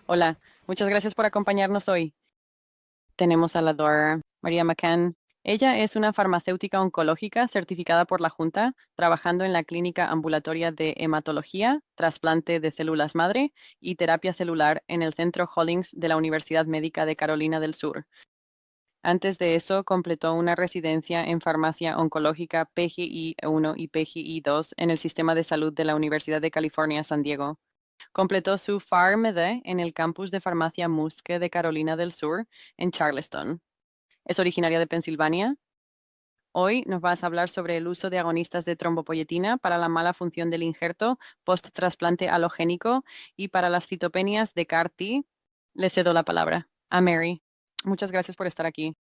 Hola, muchas gracias por acompañarnos hoy. Tenemos a la Dra. María McCann. Ella es una farmacéutica oncológica certificada por la Junta, trabajando en la clínica ambulatoria de hematología, trasplante de células madre y terapia celular en el Centro Hollings de la Universidad Médica de Carolina del Sur. Antes de eso, completó una residencia en farmacia oncológica PGI 1 y PGI 2 en el Sistema de Salud de la Universidad de California, San Diego. Completó su PharmD en el campus de farmacia Muske de Carolina del Sur, en Charleston. Es originaria de Pensilvania. Hoy nos vas a hablar sobre el uso de agonistas de trombopoyetina para la mala función del injerto post-trasplante halogénico y para las citopenias de CAR-T. Le cedo la palabra a Mary. Muchas gracias por estar aquí.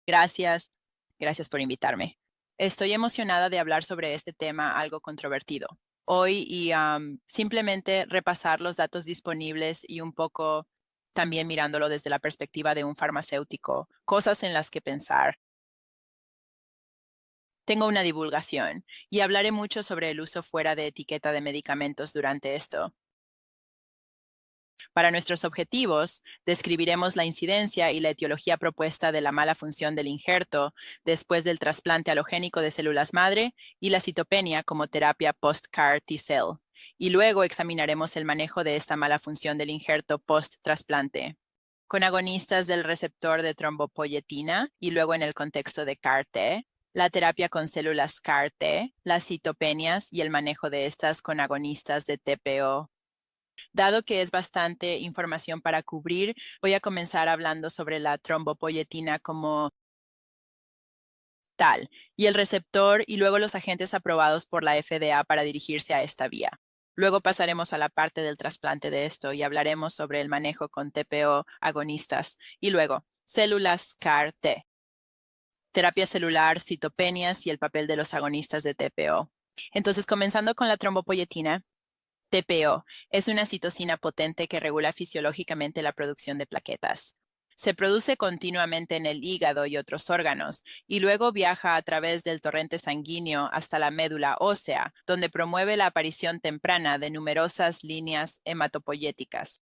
Gracias, gracias por invitarme. Estoy emocionada de hablar sobre este tema algo controvertido hoy y simplemente repasar los datos disponibles y un poco también mirándolo desde la perspectiva de un farmacéutico, cosas en las que pensar. Tengo una divulgación y hablaré mucho sobre el uso fuera de etiqueta de medicamentos durante esto. Para nuestros objetivos, describiremos la incidencia y la etiología propuesta de la mala función del injerto después del trasplante halogénico de células madre y la citopenia como terapia post-CAR T-cell. Y luego examinaremos el manejo de esta mala función del injerto post-trasplante con agonistas del receptor de trombopoyetina y luego en el contexto de CAR-T, la terapia con células CAR-T, las citopenias y el manejo de estas con agonistas de TPO. Dado que es bastante información para cubrir, voy a comenzar hablando sobre la trombopoyetina como tal y el receptor y luego los agentes aprobados por la FDA para dirigirse a esta vía. Luego pasaremos a la parte del trasplante de esto y hablaremos sobre el manejo con TPO agonistas y luego células CAR-T, terapia celular, citopenias y el papel de los agonistas de TPO. Entonces, comenzando con la trombopoyetina, TPO es una citosina potente que regula fisiológicamente la producción de plaquetas. Se produce continuamente en el hígado y otros órganos y luego viaja a través del torrente sanguíneo hasta la médula ósea, donde promueve la aparición temprana de numerosas líneas hematopoyéticas.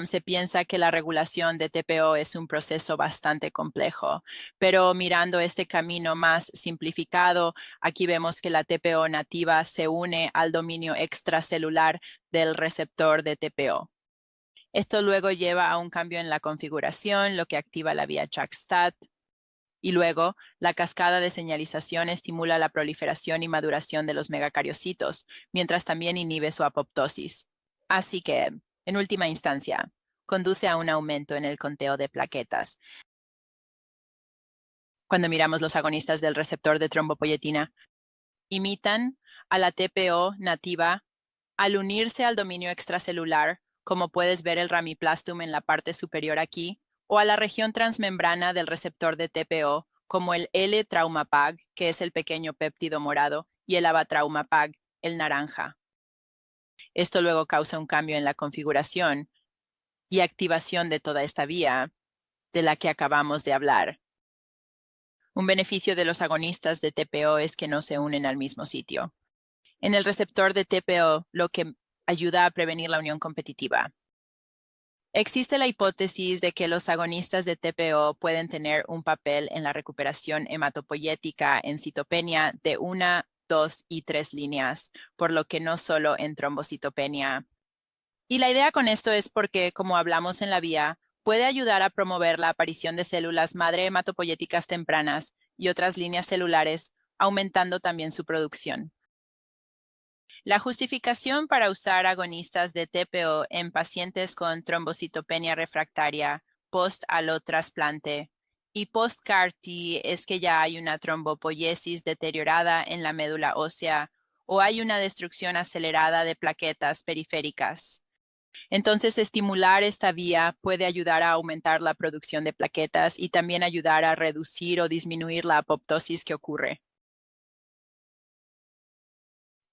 Se piensa que la regulación de TPO es un proceso bastante complejo, pero mirando este camino más simplificado, aquí vemos que la TPO nativa se une al dominio extracelular del receptor de TPO. Esto luego lleva a un cambio en la configuración, lo que activa la vía JAK-STAT, y luego la cascada de señalización estimula la proliferación y maduración de los megacariocitos, mientras también inhibe su apoptosis. Así que, en última instancia, conduce a un aumento en el conteo de plaquetas. Cuando miramos los agonistas del receptor de trombopoyetina, imitan a la TPO nativa al unirse al dominio extracelular, como puedes ver el ramiplastum en la parte superior aquí, o a la región transmembrana del receptor de TPO, como el L-traumapag, que es el pequeño péptido morado, y el avatraumapag, el naranja. Esto luego causa un cambio en la configuración y activación de toda esta vía de la que acabamos de hablar. Un beneficio de los agonistas de TPO es que no se unen al mismo sitio. En el receptor de TPO, lo que ayuda a prevenir la unión competitiva. Existe la hipótesis de que los agonistas de TPO pueden tener un papel en la recuperación hematopoyética en citopenia de 1, 2 y 3 líneas, por lo que no solo en trombocitopenia. Y la idea con esto es porque, como hablamos en la vía, puede ayudar a promover la aparición de células madre hematopoyéticas tempranas y otras líneas celulares, aumentando también su producción. La justificación para usar agonistas de TPO en pacientes con trombocitopenia refractaria post-alotrasplante y post-CAR-T es que ya hay una trombopoiesis deteriorada en la médula ósea o hay una destrucción acelerada de plaquetas periféricas. Entonces, estimular esta vía puede ayudar a aumentar la producción de plaquetas y también ayudar a reducir o disminuir la apoptosis que ocurre.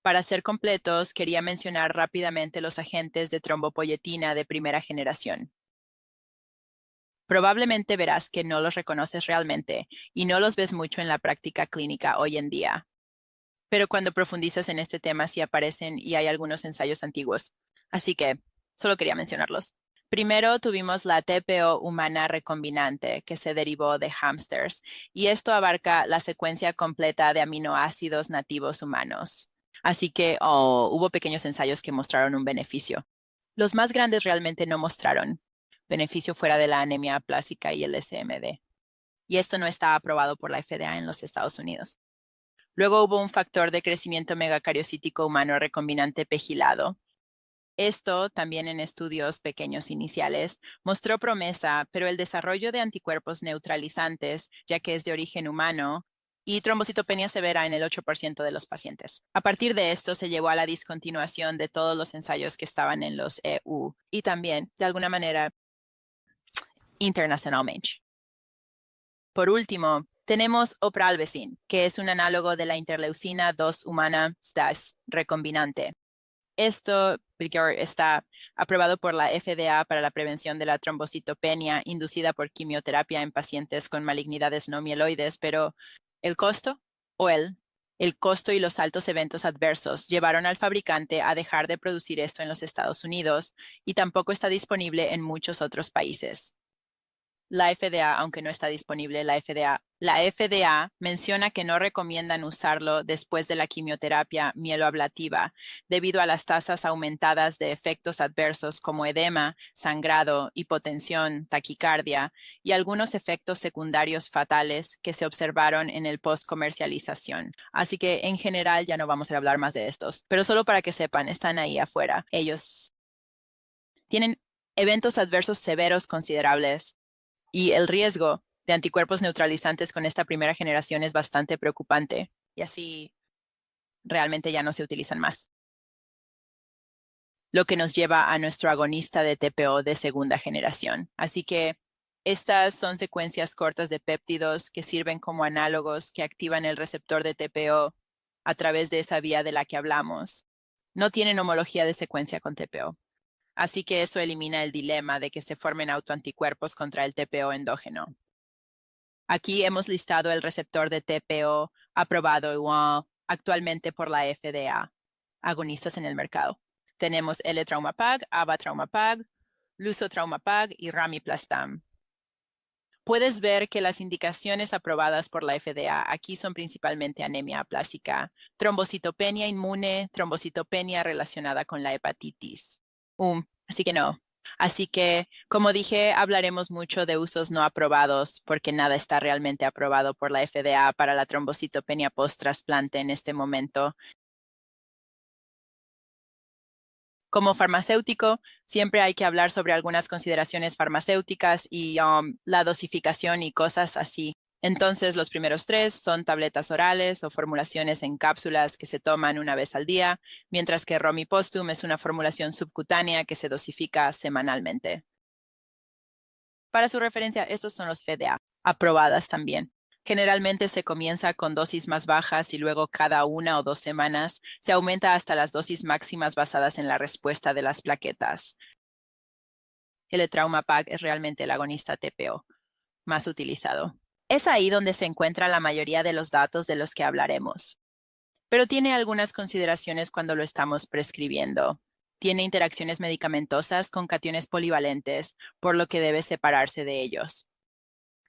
Para ser completos, quería mencionar rápidamente los agentes de trombopoyetina de primera generación. Probablemente verás que no los reconoces realmente y no los ves mucho en la práctica clínica hoy en día. Pero cuando profundizas en este tema sí aparecen y hay algunos ensayos antiguos. Así que Solo quería mencionarlos. Primero tuvimos la TPO humana recombinante, que se derivó de hámsters, y esto abarca la secuencia completa de aminoácidos nativos humanos. Así que hubo pequeños ensayos que mostraron un beneficio. Los más grandes realmente no mostraron beneficio fuera de la anemia aplásica y el SMD. Y esto no está aprobado por la FDA en los Estados Unidos. Luego hubo un factor de crecimiento megacariocítico humano recombinante pegilado. Esto, también en estudios pequeños iniciales, mostró promesa, pero el desarrollo de anticuerpos neutralizantes, ya que es de origen humano, y trombocitopenia severa en el 8% de los pacientes. A partir de esto se llevó a la discontinuación de todos los ensayos que estaban en los EU y también, de alguna manera, internacionalmente. Por último, tenemos opralvecin, que es un análogo de la interleucina 2 humana STAS recombinante. Esto está aprobado por la FDA para la prevención de la trombocitopenia inducida por quimioterapia en pacientes con malignidades no mieloides, pero el costo o el costo y los altos eventos adversos llevaron al fabricante a dejar de producir esto en los Estados Unidos y tampoco está disponible en muchos otros países. La FDA, aunque no está disponible, la FDA menciona que no recomiendan usarlo después de la quimioterapia mieloablativa debido a las tasas aumentadas de efectos adversos como edema, sangrado, hipotensión, taquicardia y algunos efectos secundarios fatales que se observaron en el post-comercialización. Así que en general ya no vamos a hablar más de estos, pero solo para que sepan, están ahí afuera. Ellos tienen eventos adversos severos considerables y el riesgo de anticuerpos neutralizantes con esta primera generación es bastante preocupante y así realmente ya no se utilizan más. Lo que nos lleva a nuestro agonista de TPO de segunda generación. Así que estas son secuencias cortas de péptidos que sirven como análogos que activan el receptor de TPO a través de esa vía de la que hablamos. No tienen homología de secuencia con TPO. Así que eso elimina el dilema de que se formen autoanticuerpos contra el TPO endógeno. Aquí hemos listado el receptor de TPO aprobado actualmente por la FDA, agonistas en el mercado. Tenemos L-Traumapag, Ava-Traumapag, Luso-Traumapag y Ramiplastam. Puedes ver que las indicaciones aprobadas por la FDA aquí son principalmente anemia aplásica, trombocitopenia inmune, trombocitopenia relacionada con la hepatitis. Así que no. Así que, como dije, hablaremos mucho de usos no aprobados porque nada está realmente aprobado por la FDA para la trombocitopenia post-trasplante en este momento. Como farmacéutico, siempre hay que hablar sobre algunas consideraciones farmacéuticas y la dosificación y cosas así. Entonces, los primeros tres son tabletas orales o formulaciones en cápsulas que se toman una vez al día, mientras que Romipostum es una formulación subcutánea que se dosifica semanalmente. Para su referencia, estos son los FDA, aprobadas también. Generalmente se comienza con dosis más bajas y luego cada 1 o 2 semanas se aumenta hasta las dosis máximas basadas en la respuesta de las plaquetas. El Traumapag es realmente el agonista TPO más utilizado. Es ahí donde se encuentra la mayoría de los datos de los que hablaremos, pero tiene algunas consideraciones cuando lo estamos prescribiendo. Tiene interacciones medicamentosas con cationes polivalentes, por lo que debe separarse de ellos.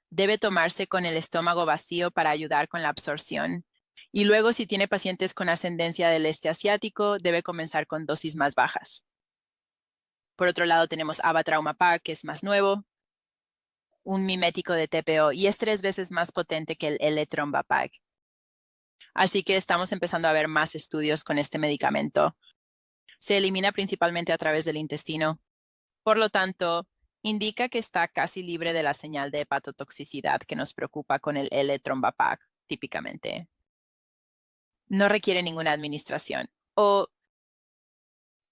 Debe tomarse con el estómago vacío para ayudar con la absorción. Y luego, si tiene pacientes con ascendencia del este asiático, debe comenzar con dosis más bajas. Por otro lado, tenemos Ava-Traumapag, que es más nuevo, un mimético de TPO, y es 3 veces más potente que el L-Trombapag. Así que estamos empezando a ver más estudios con este medicamento. Se elimina principalmente a través del intestino. Por lo tanto, indica que está casi libre de la señal de hepatotoxicidad que nos preocupa con el L-Trombapag, típicamente. No requiere ninguna administración o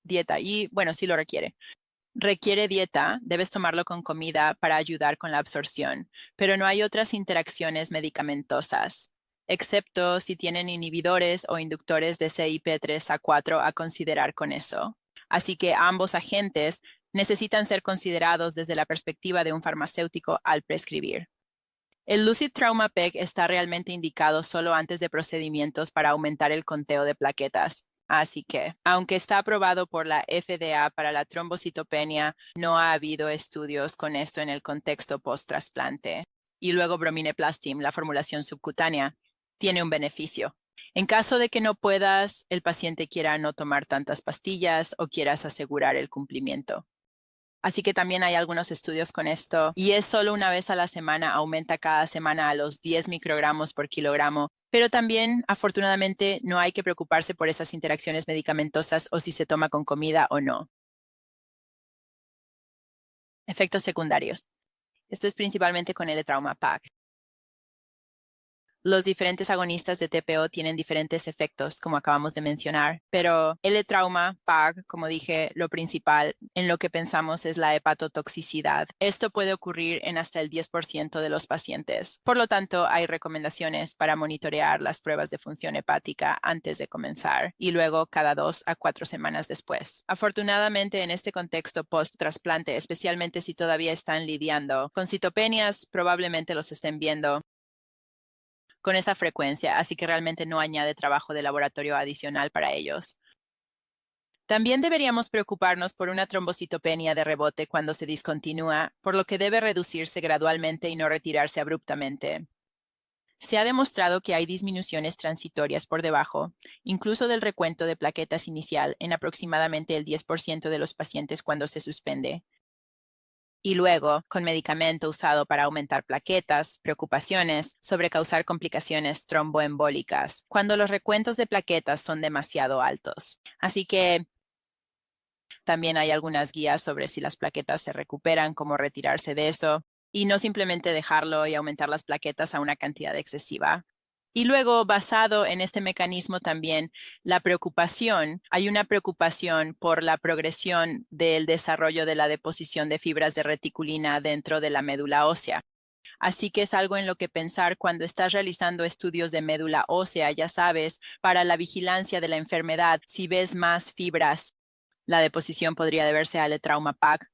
dieta. Y bueno, sí lo requiere. Requiere dieta, debes tomarlo con comida para ayudar con la absorción, pero no hay otras interacciones medicamentosas, excepto si tienen inhibidores o inductores de CYP3A4 a considerar con eso. Así que ambos agentes necesitan ser considerados desde la perspectiva de un farmacéutico al prescribir. El Lucid Trauma PEG está realmente indicado solo antes de procedimientos para aumentar el conteo de plaquetas. Así que, aunque está aprobado por la FDA para la trombocitopenia, no ha habido estudios con esto en el contexto post-trasplante. Y luego Bromineplastim, la formulación subcutánea, tiene un beneficio. En caso de que no puedas, el paciente quiera no tomar tantas pastillas o quieras asegurar el cumplimiento. Así que también hay algunos estudios con esto y es solo una vez a la semana, aumenta cada semana a los 10 microgramos por kilogramo, pero también afortunadamente no hay que preocuparse por esas interacciones medicamentosas o si se toma con comida o no. Efectos secundarios. Esto es principalmente con el trauma PAC. Los diferentes agonistas de TPO tienen diferentes efectos, como acabamos de mencionar, pero el trauma, PAG, como dije, lo principal en lo que pensamos es la hepatotoxicidad. Esto puede ocurrir en hasta el 10% de los pacientes. Por lo tanto, hay recomendaciones para monitorear las pruebas de función hepática antes de comenzar y luego cada 2 a 4 semanas después. Afortunadamente, en este contexto post-trasplante, especialmente si todavía están lidiando con citopenias, probablemente los estén viendo con esa frecuencia, así que realmente no añade trabajo de laboratorio adicional para ellos. También deberíamos preocuparnos por una trombocitopenia de rebote cuando se discontinúa, por lo que debe reducirse gradualmente y no retirarse abruptamente. Se ha demostrado que hay disminuciones transitorias por debajo, incluso del recuento de plaquetas inicial, en aproximadamente el 10% de los pacientes cuando se suspende. Y luego, con medicamento usado para aumentar plaquetas, preocupaciones sobre causar complicaciones tromboembólicas cuando los recuentos de plaquetas son demasiado altos. Así que también hay algunas guías sobre si las plaquetas se recuperan, cómo retirarse de eso y no simplemente dejarlo y aumentar las plaquetas a una cantidad excesiva. Y luego, basado en este mecanismo también, la preocupación, hay una preocupación por la progresión del desarrollo de la deposición de fibras de reticulina dentro de la médula ósea. Así que es algo en lo que pensar cuando estás realizando estudios de médula ósea, ya sabes, para la vigilancia de la enfermedad, si ves más fibras, la deposición podría deberse al trauma PAC.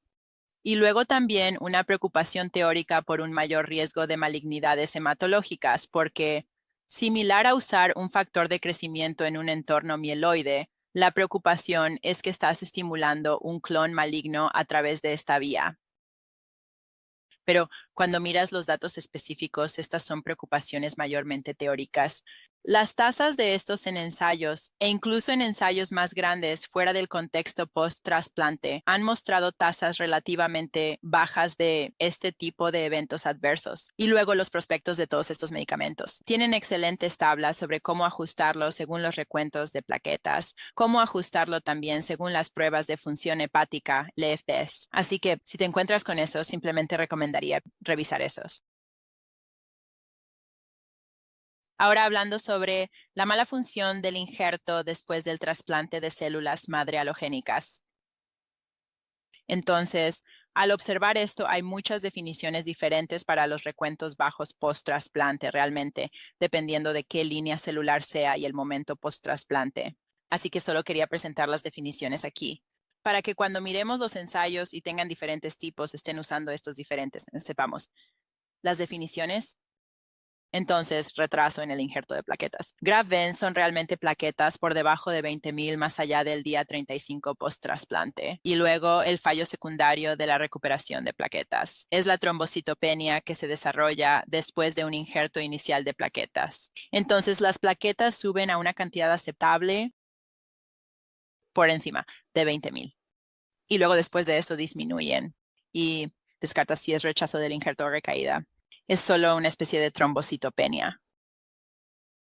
Y luego también una preocupación teórica por un mayor riesgo de malignidades hematológicas, porque similar a usar un factor de crecimiento en un entorno mieloide, la preocupación es que estás estimulando un clon maligno a través de esta vía. Pero cuando miras los datos específicos, estas son preocupaciones mayormente teóricas. Las tasas de estos en ensayos e incluso en ensayos más grandes fuera del contexto post-trasplante han mostrado tasas relativamente bajas de este tipo de eventos adversos. Y luego los prospectos de todos estos medicamentos. Tienen excelentes tablas sobre cómo ajustarlo según los recuentos de plaquetas, cómo ajustarlo también según las pruebas de función hepática, LFTs. Así que si te encuentras con eso, simplemente recomendaría revisar esos. Ahora hablando sobre la mala función del injerto después del trasplante de células madre halogénicas. Entonces, al observar esto, hay muchas definiciones diferentes para los recuentos bajos post-trasplante realmente, dependiendo de qué línea celular sea y el momento post-trasplante. Así que solo quería presentar las definiciones aquí, para que cuando miremos los ensayos y tengan diferentes tipos, estén usando estos diferentes, sepamos. Las definiciones. Entonces, retraso en el injerto de plaquetas. Graven son realmente plaquetas por debajo de 20,000 más allá del día 35 post-trasplante. Y luego el fallo secundario de la recuperación de plaquetas. Es la trombocitopenia que se desarrolla después de un injerto inicial de plaquetas. Entonces, las plaquetas suben a una cantidad aceptable por encima de 20,000. Y luego después de eso disminuyen y descarta si es rechazo del injerto o recaída. Es solo una especie de trombocitopenia.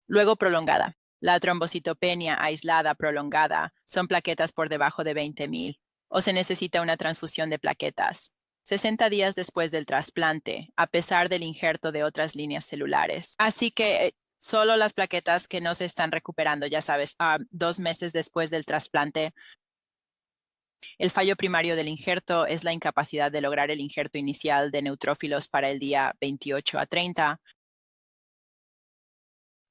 Luego prolongada. La trombocitopenia aislada prolongada son plaquetas por debajo de 20,000 o se necesita una transfusión de plaquetas. 60 días después del trasplante, a pesar del injerto de otras líneas celulares. Así que solo las plaquetas que no se están recuperando, ya sabes, 2 meses después del trasplante. El fallo primario del injerto es la incapacidad de lograr el injerto inicial de neutrófilos para el día 28 a 30,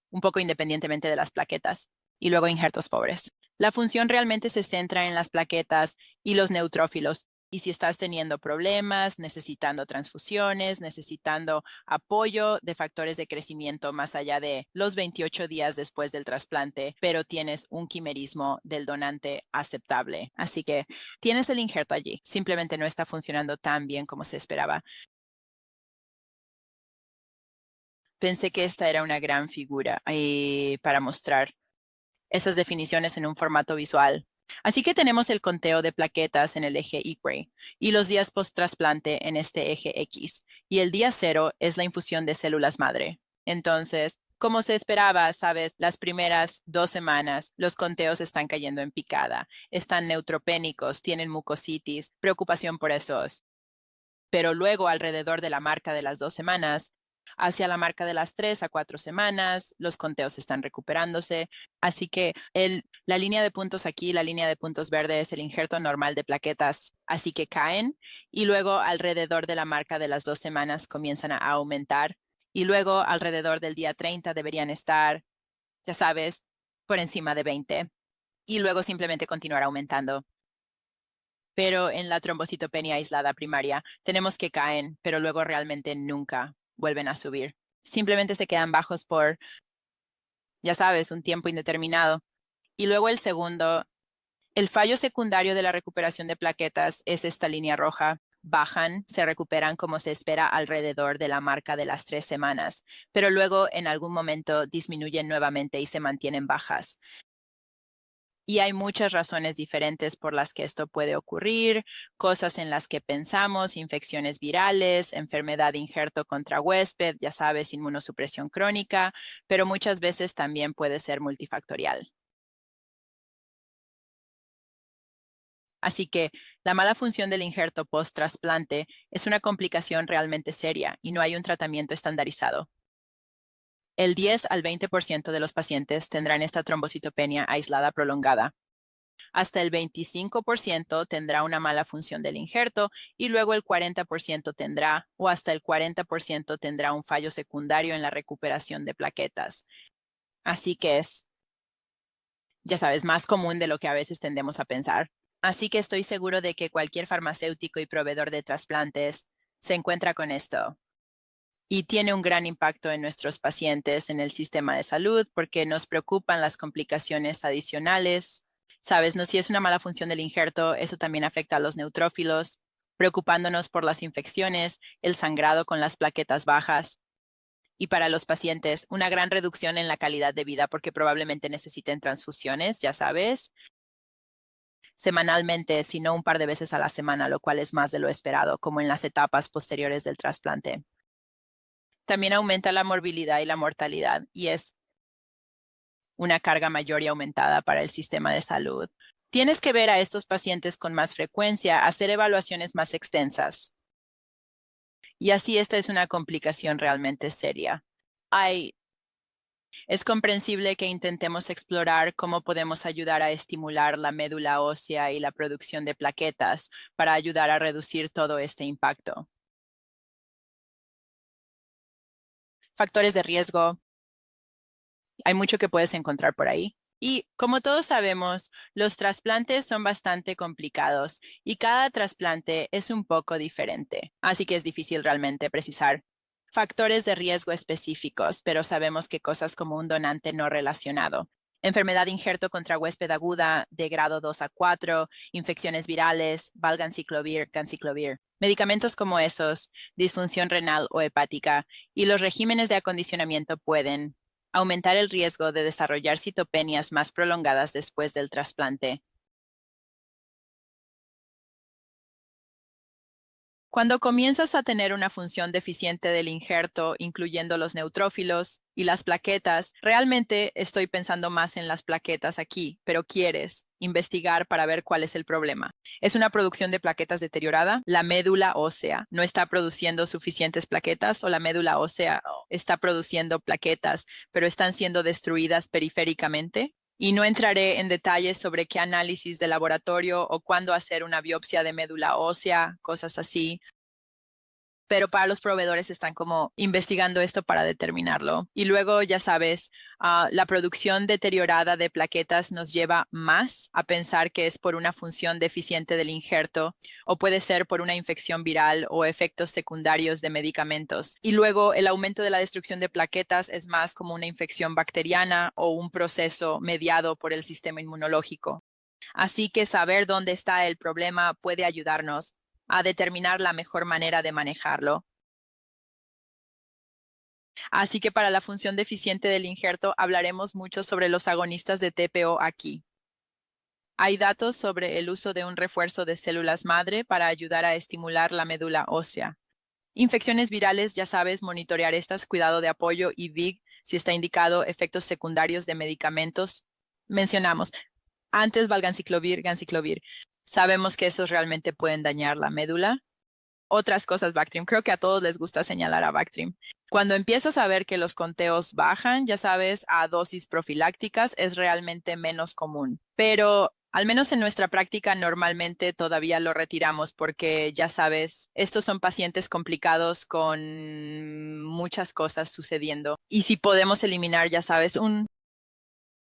un poco independientemente de las plaquetas, y luego injertos pobres. La función realmente se centra en las plaquetas y los neutrófilos, Y si estás teniendo problemas, necesitando transfusiones, necesitando apoyo de factores de crecimiento más allá de los 28 días después del trasplante, pero tienes un quimerismo del donante aceptable. Así que tienes el injerto allí. Simplemente no está funcionando tan bien como se esperaba. Pensé que esta era una gran figura para mostrar esas definiciones en un formato visual. Así que tenemos el conteo de plaquetas en el eje Y y los días post-trasplante en este eje X. Y el día 0 es la infusión de células madre. Entonces, como se esperaba, sabes, las primeras 2 semanas los conteos están cayendo en picada, están neutropénicos, tienen mucositis, preocupación por esos. Pero luego, alrededor de la marca de las 2 semanas, hacia la marca de las 3 a 4 semanas, los conteos están recuperándose. Así que la línea de puntos aquí, la línea de puntos verde es el injerto normal de plaquetas, así que caen y luego alrededor de la marca de las 2 semanas comienzan a aumentar y luego alrededor del día 30 deberían estar, ya sabes, por encima de 20 y luego simplemente continuar aumentando. Pero en la trombocitopenia aislada primaria tenemos que caen, pero luego realmente nunca vuelven a subir. Simplemente se quedan bajos por, ya sabes, un tiempo indeterminado. Y luego el segundo, el fallo secundario de la recuperación de plaquetas es esta línea roja. Bajan, se recuperan como se espera alrededor de la marca de las 3 semanas, pero luego en algún momento disminuyen nuevamente y se mantienen bajas. Y hay muchas razones diferentes por las que esto puede ocurrir, cosas en las que pensamos, infecciones virales, enfermedad de injerto contra huésped, ya sabes, inmunosupresión crónica, pero muchas veces también puede ser multifactorial. Así que la mala función del injerto post-trasplante es una complicación realmente seria y no hay un tratamiento estandarizado. El 10 al 20% de los pacientes tendrán esta trombocitopenia aislada prolongada. Hasta el 25% tendrá una mala función del injerto y luego el 40% tendrá o hasta el 40% tendrá un fallo secundario en la recuperación de plaquetas. Así que es, ya sabes, más común de lo que a veces tendemos a pensar. Así que estoy seguro de que cualquier farmacéutico y proveedor de trasplantes se encuentra con esto y tiene un gran impacto en nuestros pacientes en el sistema de salud porque nos preocupan las complicaciones adicionales. Sabes, no si es una mala función del injerto, eso también afecta a los neutrófilos, preocupándonos por las infecciones, el sangrado con las plaquetas bajas. Y para los pacientes, una gran reducción en la calidad de vida porque probablemente necesiten transfusiones, ya sabes, semanalmente, si no un par de veces a la semana, lo cual es más de lo esperado, como en las etapas posteriores del trasplante. También aumenta la morbilidad y la mortalidad y es una carga mayor y aumentada para el sistema de salud. Tienes que ver a estos pacientes con más frecuencia, hacer evaluaciones más extensas. Y así esta es una complicación realmente seria. Es comprensible que intentemos explorar cómo podemos ayudar a estimular la médula ósea y la producción de plaquetas para ayudar a reducir todo este impacto. Factores de riesgo. Hay mucho que puedes encontrar por ahí. Y como todos sabemos, los trasplantes son bastante complicados y cada trasplante es un poco diferente, así que es difícil realmente precisar factores de riesgo específicos, pero sabemos que cosas como un donante no relacionado, enfermedad de injerto contra huésped aguda de grado 2 a 4, infecciones virales, valganciclovir, ganciclovir, medicamentos como esos, disfunción renal o hepática y los regímenes de acondicionamiento pueden aumentar el riesgo de desarrollar citopenias más prolongadas después del trasplante. Cuando comienzas a tener una función deficiente del injerto, incluyendo los neutrófilos y las plaquetas, realmente estoy pensando más en las plaquetas aquí, pero quieres investigar para ver cuál es el problema. ¿Es una producción de plaquetas deteriorada? ¿La médula ósea no está produciendo suficientes plaquetas o la médula ósea está produciendo plaquetas, pero están siendo destruidas periféricamente? Y no entraré en detalles sobre qué análisis de laboratorio o cuándo hacer una biopsia de médula ósea, cosas así. pero para los proveedores están como investigando esto para determinarlo. Y luego, ya sabes, la producción deteriorada de plaquetas nos lleva más a pensar que es por una función deficiente del injerto o puede ser por una infección viral o efectos secundarios de medicamentos. Y luego el aumento de la destrucción de plaquetas es más como una infección bacteriana o un proceso mediado por el sistema inmunológico. Así que saber dónde está el problema puede ayudarnos a determinar la mejor manera de manejarlo. Así que para la función deficiente del injerto hablaremos mucho sobre los agonistas de TPO aquí. Hay datos sobre el uso de un refuerzo de células madre para ayudar a estimular la médula ósea. Infecciones virales, ya sabes, monitorear estas, cuidado de apoyo y VIG si está indicado efectos secundarios de medicamentos. Mencionamos antes valganciclovir, ganciclovir. Sabemos que esos realmente pueden dañar la médula. Otras cosas, Bactrim. Creo que a todos les gusta señalar a Bactrim. Cuando empiezas a ver que los conteos bajan, ya sabes, a dosis profilácticas es realmente menos común. Pero al menos en nuestra práctica normalmente todavía lo retiramos porque ya sabes, estos son pacientes complicados con muchas cosas sucediendo. Y si podemos eliminar, ya sabes, un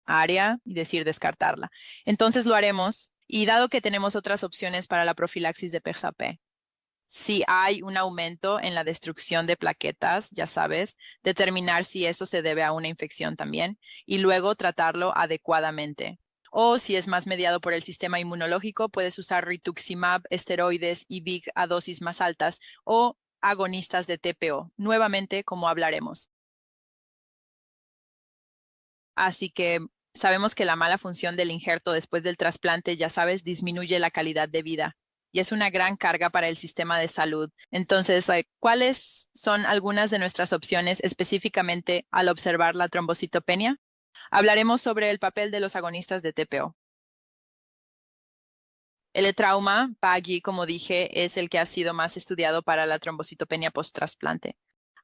área y decir descartarla. Entonces lo haremos. Y dado que tenemos otras opciones para la profilaxis de PERSAP, si hay un aumento en la destrucción de plaquetas, ya sabes, determinar si eso se debe a una infección también y luego tratarlo adecuadamente. O si es más mediado por el sistema inmunológico, puedes usar rituximab, esteroides y VIG a dosis más altas o agonistas de TPO, nuevamente como hablaremos. Así que sabemos que la mala función del injerto después del trasplante, ya sabes, disminuye la calidad de vida y es una gran carga para el sistema de salud. Entonces, ¿cuáles son algunas de nuestras opciones específicamente al observar la trombocitopenia? Hablaremos sobre el papel de los agonistas de TPO. El trauma, PAGI, como dije, es el que ha sido más estudiado para la trombocitopenia post-trasplante.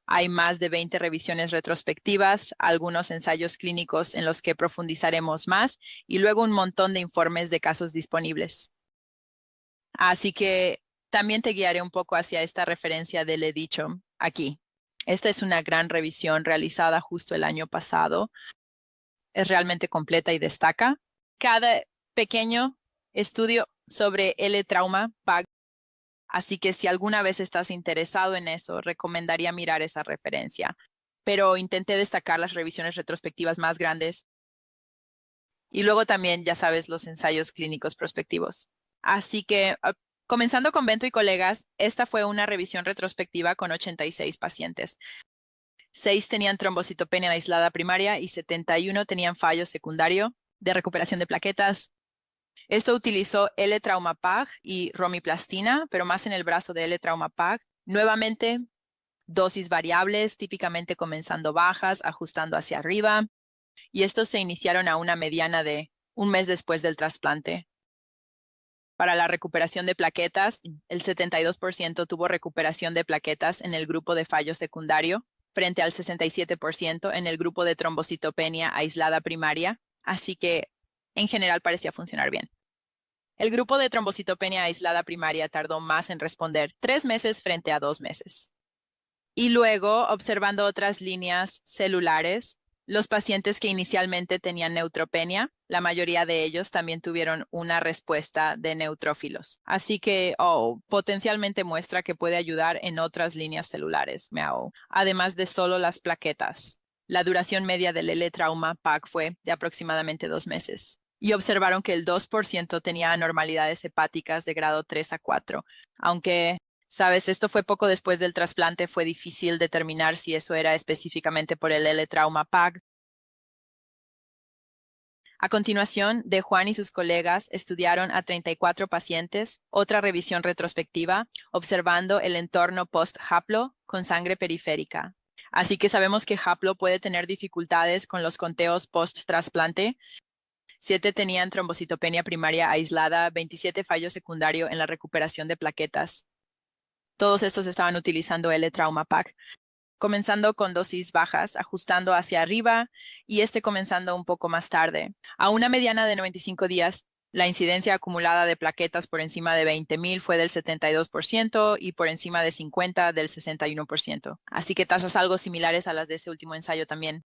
Hay más de 20 revisiones retrospectivas, algunos ensayos clínicos en los que profundizaremos más y luego un montón de informes de casos disponibles. Así que también te guiaré un poco hacia esta referencia del he dicho aquí. Esta es una gran revisión realizada justo el año pasado. Es realmente completa y destaca cada pequeño estudio sobre L-trauma PAG. Así que si alguna vez estás interesado en eso, recomendaría mirar esa referencia. Pero intenté destacar las revisiones retrospectivas más grandes y luego también, ya sabes, los ensayos clínicos prospectivos. Así que, comenzando con Bento y colegas, esta fue una revisión retrospectiva con 86 pacientes. 6 tenían trombocitopenia aislada primaria y 71 tenían fallo secundario de recuperación de plaquetas. Esto utilizó L-trauma-PAG y romiplastina, pero más en el brazo de L-trauma-PAG. Nuevamente, dosis variables, típicamente comenzando bajas, ajustando hacia arriba. Y estos se iniciaron a una mediana de un mes después del trasplante. Para la recuperación de plaquetas, el 72% tuvo recuperación de plaquetas en el grupo de fallo secundario, frente al 67% en el grupo de trombocitopenia aislada primaria, así que en general parecía funcionar bien. El grupo de trombocitopenia aislada primaria tardó más en responder 3 meses frente a 2 meses. Y luego, observando otras líneas celulares, los pacientes que inicialmente tenían neutropenia, la mayoría de ellos también tuvieron una respuesta de neutrófilos. Así que, potencialmente muestra que puede ayudar en otras líneas celulares, además de solo las plaquetas. La duración media del L-trauma PAC fue de aproximadamente 2 meses. Y observaron que el 2% tenía anormalidades hepáticas de grado 3 a 4, aunque sabes, esto fue poco después del trasplante, fue difícil determinar si eso era específicamente por el L-trauma PAG. A continuación, De Juan y sus colegas estudiaron a 34 pacientes, otra revisión retrospectiva, observando el entorno post-haplo con sangre periférica. Así que sabemos que haplo puede tener dificultades con los conteos post-trasplante. 7 tenían trombocitopenia primaria aislada, 27 fallo secundario en la recuperación de plaquetas. Todos estos estaban utilizando L-trauma PAC, comenzando con dosis bajas, ajustando hacia arriba y comenzando un poco más tarde. A una mediana de 95 días, La incidencia acumulada de plaquetas por encima de 20,000 fue del 72% y por encima de 50 del 61%. Así que tasas algo similares a las de ese último ensayo también.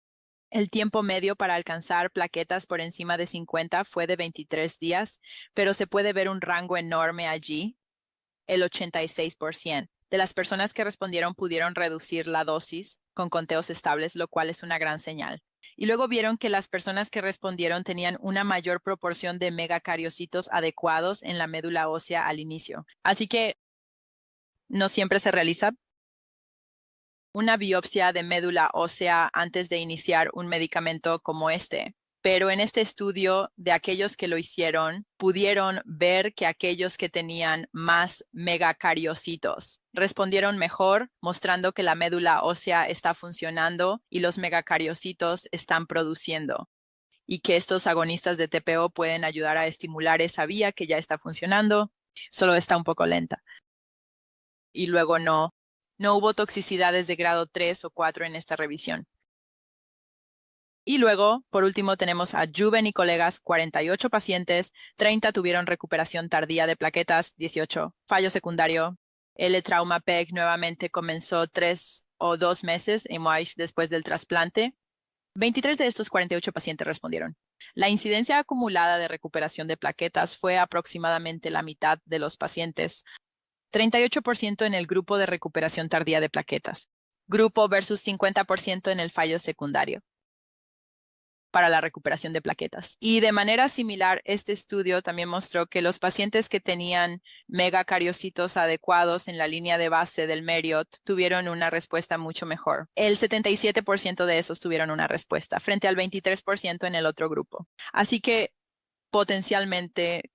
El tiempo medio para alcanzar plaquetas por encima de 50 fue de 23 días, pero se puede ver un rango enorme allí, el 86%. De las personas que respondieron pudieron reducir la dosis con conteos estables, lo cual es una gran señal. Y luego vieron que las personas que respondieron tenían una mayor proporción de megacariocitos adecuados en la médula ósea al inicio. Así que no siempre se realiza una biopsia de médula ósea antes de iniciar un medicamento como este. Pero en este estudio de aquellos que lo hicieron, pudieron ver que aquellos que tenían más megacariocitos respondieron mejor, mostrando que la médula ósea está funcionando y los megacariocitos están produciendo, y que estos agonistas de TPO pueden ayudar a estimular esa vía que ya está funcionando, solo está un poco lenta. Y luego no hubo toxicidades de grado 3 o 4 en esta revisión. Y luego, por último, tenemos a Juven y colegas, 48 pacientes, 30 tuvieron recuperación tardía de plaquetas, 18 fallo secundario. El trauma PEG nuevamente comenzó 3 o 2 meses en MOAISH después del trasplante. 23 de estos 48 pacientes respondieron. La incidencia acumulada de recuperación de plaquetas fue aproximadamente la mitad de los pacientes, 38% en el grupo de recuperación tardía de plaquetas, grupo versus 50% en el fallo secundario para la recuperación de plaquetas. Y de manera similar, este estudio también mostró que los pacientes que tenían megacariocitos adecuados en la línea de base del Marriott tuvieron una respuesta mucho mejor. El 77% de esos tuvieron una respuesta, frente al 23% en el otro grupo. Así que potencialmente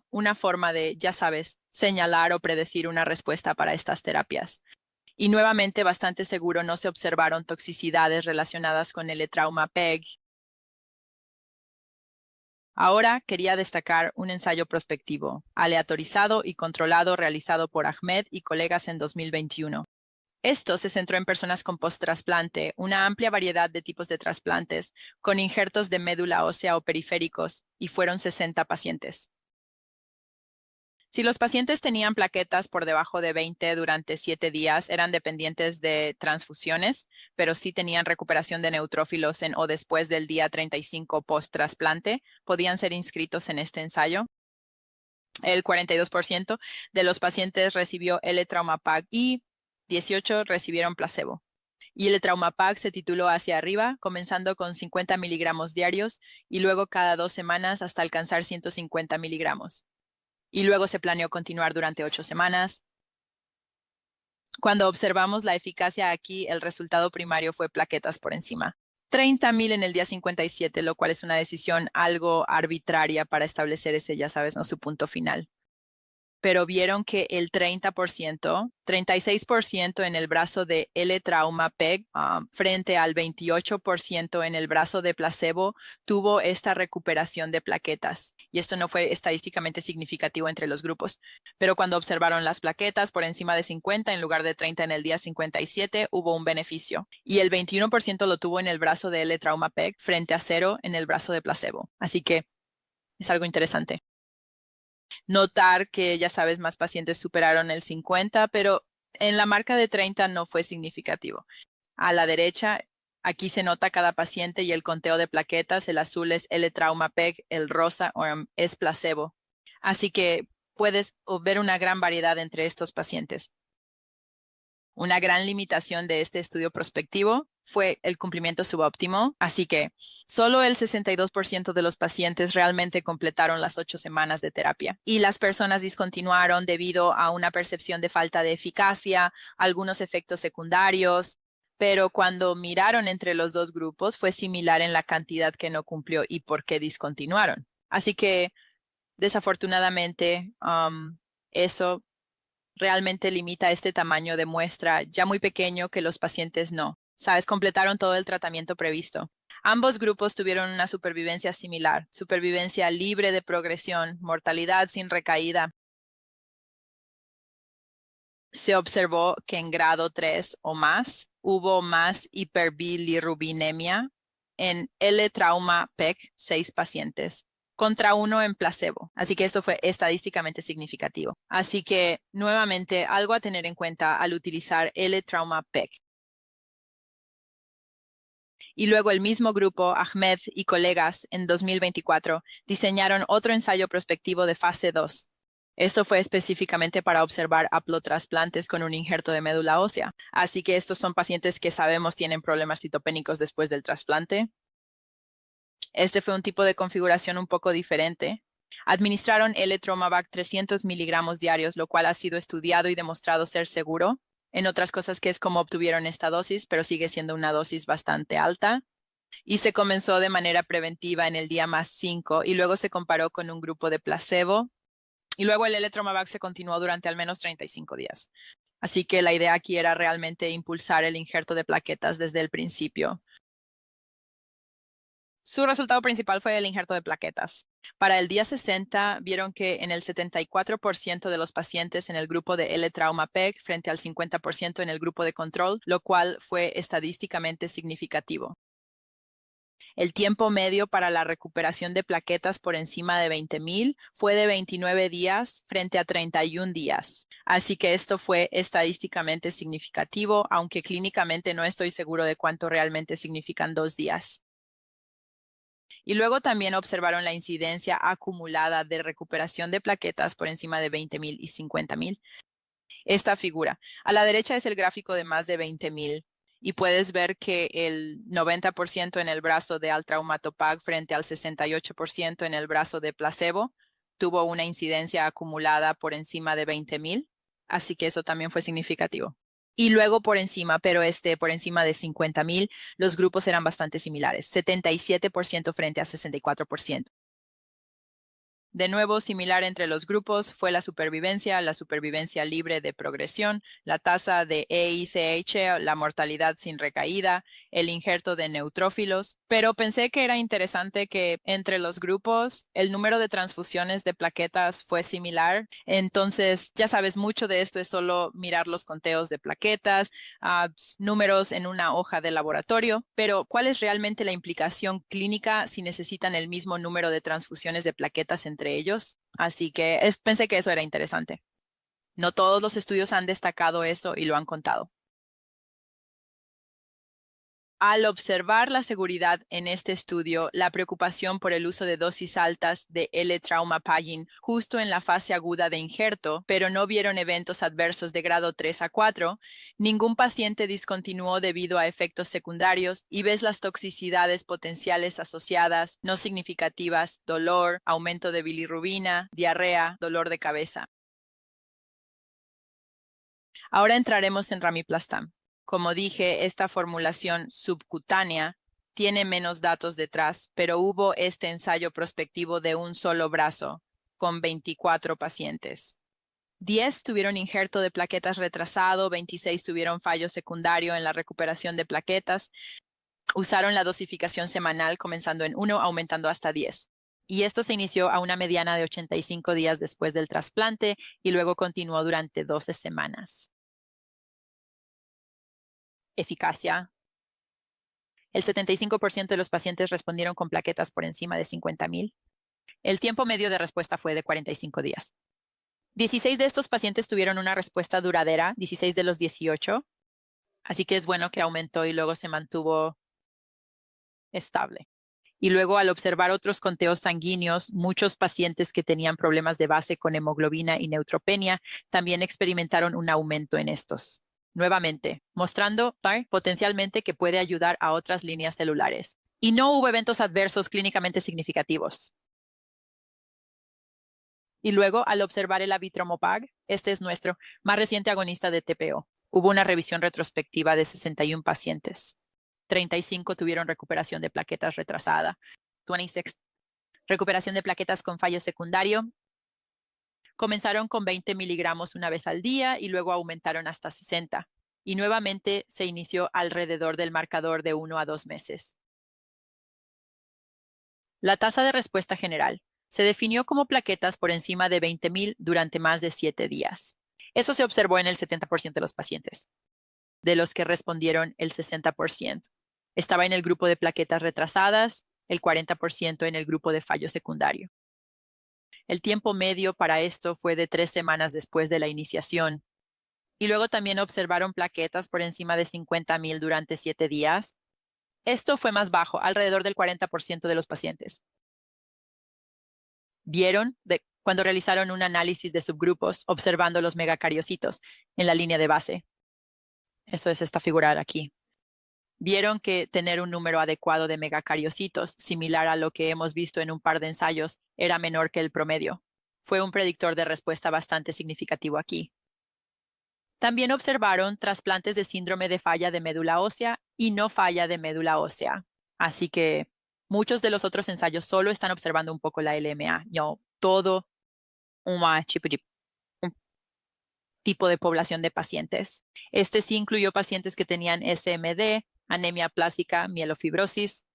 una forma de, ya sabes, señalar o predecir una respuesta para estas terapias. Y nuevamente, bastante seguro, no se observaron toxicidades relacionadas con el trauma PEG. Ahora quería destacar un ensayo prospectivo, aleatorizado y controlado realizado por Ahmed y colegas en 2021. Esto se centró en personas con post-trasplante, una amplia variedad de tipos de trasplantes, con injertos de médula ósea o periféricos, y fueron 60 pacientes. Si los pacientes tenían plaquetas por debajo de 20 durante 7 días, eran dependientes de transfusiones, pero sí tenían recuperación de neutrófilos en o después del día 35 post-trasplante, podían ser inscritos en este ensayo. El 42% de los pacientes recibió L-Traumapag y 18 recibieron placebo. Y el Traumapag se tituló hacia arriba, comenzando con 50 miligramos diarios y luego cada 2 semanas hasta alcanzar 150 miligramos. Y luego se planeó continuar durante 8 semanas. Cuando observamos la eficacia aquí, el resultado primario fue plaquetas por encima. 30,000 en el día 57, lo cual es una decisión algo arbitraria para establecer ese, ya sabes, ¿no?, su punto final. Pero vieron que el 30%, 36% en el brazo de L-Trauma PEG frente al 28% en el brazo de placebo tuvo esta recuperación de plaquetas. Y esto no fue estadísticamente significativo entre los grupos. Pero cuando observaron las plaquetas por encima de 50 en lugar de 30 en el día 57, hubo un beneficio. Y el 21% lo tuvo en el brazo de L-Trauma PEG frente a 0 en el brazo de placebo. Así que es algo interesante notar que, ya sabes, más pacientes superaron el 50, pero en la marca de 30 no fue significativo. A la derecha, aquí se nota cada paciente y el conteo de plaquetas. El azul es L-Trauma PEG, el rosa es placebo. Así que puedes ver una gran variedad entre estos pacientes. Una gran limitación de este estudio prospectivo fue el cumplimiento subóptimo, así que solo el 62% de los pacientes realmente completaron las 8 semanas de terapia y las personas discontinuaron debido a una percepción de falta de eficacia, algunos efectos secundarios, pero cuando miraron entre los dos grupos fue similar en la cantidad que no cumplió y por qué discontinuaron. Así que desafortunadamente eso realmente limita este tamaño de muestra ya muy pequeño que los pacientes no. ¿Sabes? Completaron todo el tratamiento previsto. Ambos grupos tuvieron una supervivencia similar, supervivencia libre de progresión, mortalidad sin recaída. Se observó que en grado 3 o más hubo más hiperbilirrubinemia en L-Trauma PEG, 6 pacientes. contra 1 en placebo. Así que esto fue estadísticamente significativo. Así que, nuevamente, algo a tener en cuenta al utilizar L-trauma PEG. Y luego el mismo grupo, Ahmed y colegas, en 2024, diseñaron otro ensayo prospectivo de fase 2. Esto fue específicamente para observar haplotrasplantes con un injerto de médula ósea. Así que estos son pacientes que sabemos tienen problemas citopénicos después del trasplante. Este fue un tipo de configuración un poco diferente. Administraron L-Tromavac 300 miligramos diarios, lo cual ha sido estudiado y demostrado ser seguro. En otras cosas que es como obtuvieron esta dosis, pero sigue siendo una dosis bastante alta. Y se comenzó de manera preventiva en el día más 5 y luego se comparó con un grupo de placebo. Y luego el L-Tromavac se continuó durante al menos 35 días. Así que la idea aquí era realmente impulsar el injerto de plaquetas desde el principio. Su resultado principal fue el injerto de plaquetas. Para el día 60, vieron que en el 74% de los pacientes en el grupo de L-trauma PEG frente al 50% en el grupo de control, lo cual fue estadísticamente significativo. El tiempo medio para la recuperación de plaquetas por encima de 20,000 fue de 29 días frente a 31 días. Así que esto fue estadísticamente significativo, aunque clínicamente no estoy seguro de cuánto realmente significan 2 días. Y luego también observaron la incidencia acumulada de recuperación de plaquetas por encima de 20,000 y 50,000. Esta figura. A la derecha es el gráfico de más de 20,000 y puedes ver que el 90% en el brazo de Altraumatopag frente al 68% en el brazo de placebo tuvo una incidencia acumulada por encima de 20,000. Así que eso también fue significativo. Y luego por encima, pero por encima de 50,000, los grupos eran bastante similares, 77% frente a 64%. De nuevo, similar entre los grupos fue la supervivencia libre de progresión, la tasa de EICH, la mortalidad sin recaída, el injerto de neutrófilos, pero pensé que era interesante que entre los grupos el número de transfusiones de plaquetas fue similar. Entonces, ya sabes, mucho de esto es solo mirar los conteos de plaquetas, números en una hoja de laboratorio, pero ¿cuál es realmente la implicación clínica si necesitan el mismo número de transfusiones de plaquetas entre ellos? Así que pensé que eso era interesante. No todos los estudios han destacado eso y lo han contado. Al observar la seguridad en este estudio, la preocupación por el uso de dosis altas de L-Traumapagin justo en la fase aguda de injerto, pero no vieron eventos adversos de grado 3 a 4, ningún paciente discontinuó debido a efectos secundarios y ves las toxicidades potenciales asociadas, no significativas, dolor, aumento de bilirrubina, diarrea, dolor de cabeza. Ahora entraremos en Ramiplastam. Como dije, esta formulación subcutánea tiene menos datos detrás, pero hubo este ensayo prospectivo de un solo brazo con 24 pacientes. 10 tuvieron injerto de plaquetas retrasado, 26 tuvieron fallo secundario en la recuperación de plaquetas. Usaron la dosificación semanal comenzando en 1, aumentando hasta 10. Y esto se inició a una mediana de 85 días después del trasplante y luego continuó durante 12 semanas. Eficacia. El 75% de los pacientes respondieron con plaquetas por encima de 50,000. El tiempo medio de respuesta fue de 45 días. 16 de estos pacientes tuvieron una respuesta duradera, 16 de los 18. Así que es bueno que aumentó y luego se mantuvo estable. Y luego al observar otros conteos sanguíneos, muchos pacientes que tenían problemas de base con hemoglobina y neutropenia también experimentaron un aumento en estos. Nuevamente, mostrando potencialmente que puede ayudar a otras líneas celulares. Y no hubo eventos adversos clínicamente significativos. Y luego, al observar el Avitromopag, este es nuestro más reciente agonista de TPO. Hubo una revisión retrospectiva de 61 pacientes. 35 tuvieron recuperación de plaquetas retrasada. 26 recuperación de plaquetas con fallo secundario. Comenzaron con 20 miligramos una vez al día y luego aumentaron hasta 60. Y nuevamente se inició alrededor del marcador de 1 a 2 meses. La tasa de respuesta general se definió como plaquetas por encima de 20,000 durante más de 7 días. Eso se observó en el 70% de los pacientes, de los que respondieron el 60%. Estaba en el grupo de plaquetas retrasadas el 40% en el grupo de fallo secundario. El tiempo medio para esto fue de 3 semanas después de la iniciación. Y luego también observaron plaquetas por encima de 50,000 durante 7 días. Esto fue más bajo, alrededor del 40% de los pacientes. Vieron cuando realizaron un análisis de subgrupos observando los megacariocitos en la línea de base. Eso es esta figura aquí. Vieron que tener un número adecuado de megacariocitos, similar a lo que hemos visto en un par de ensayos, era menor que el promedio. Fue un predictor de respuesta bastante significativo aquí. También observaron trasplantes de síndrome de falla de médula ósea y no falla de médula ósea. Así que muchos de los otros ensayos solo están observando un poco la LMA, no todo un tipo de población de pacientes. Este sí incluyó pacientes que tenían SMD, anemia plástica, mielofibrosis,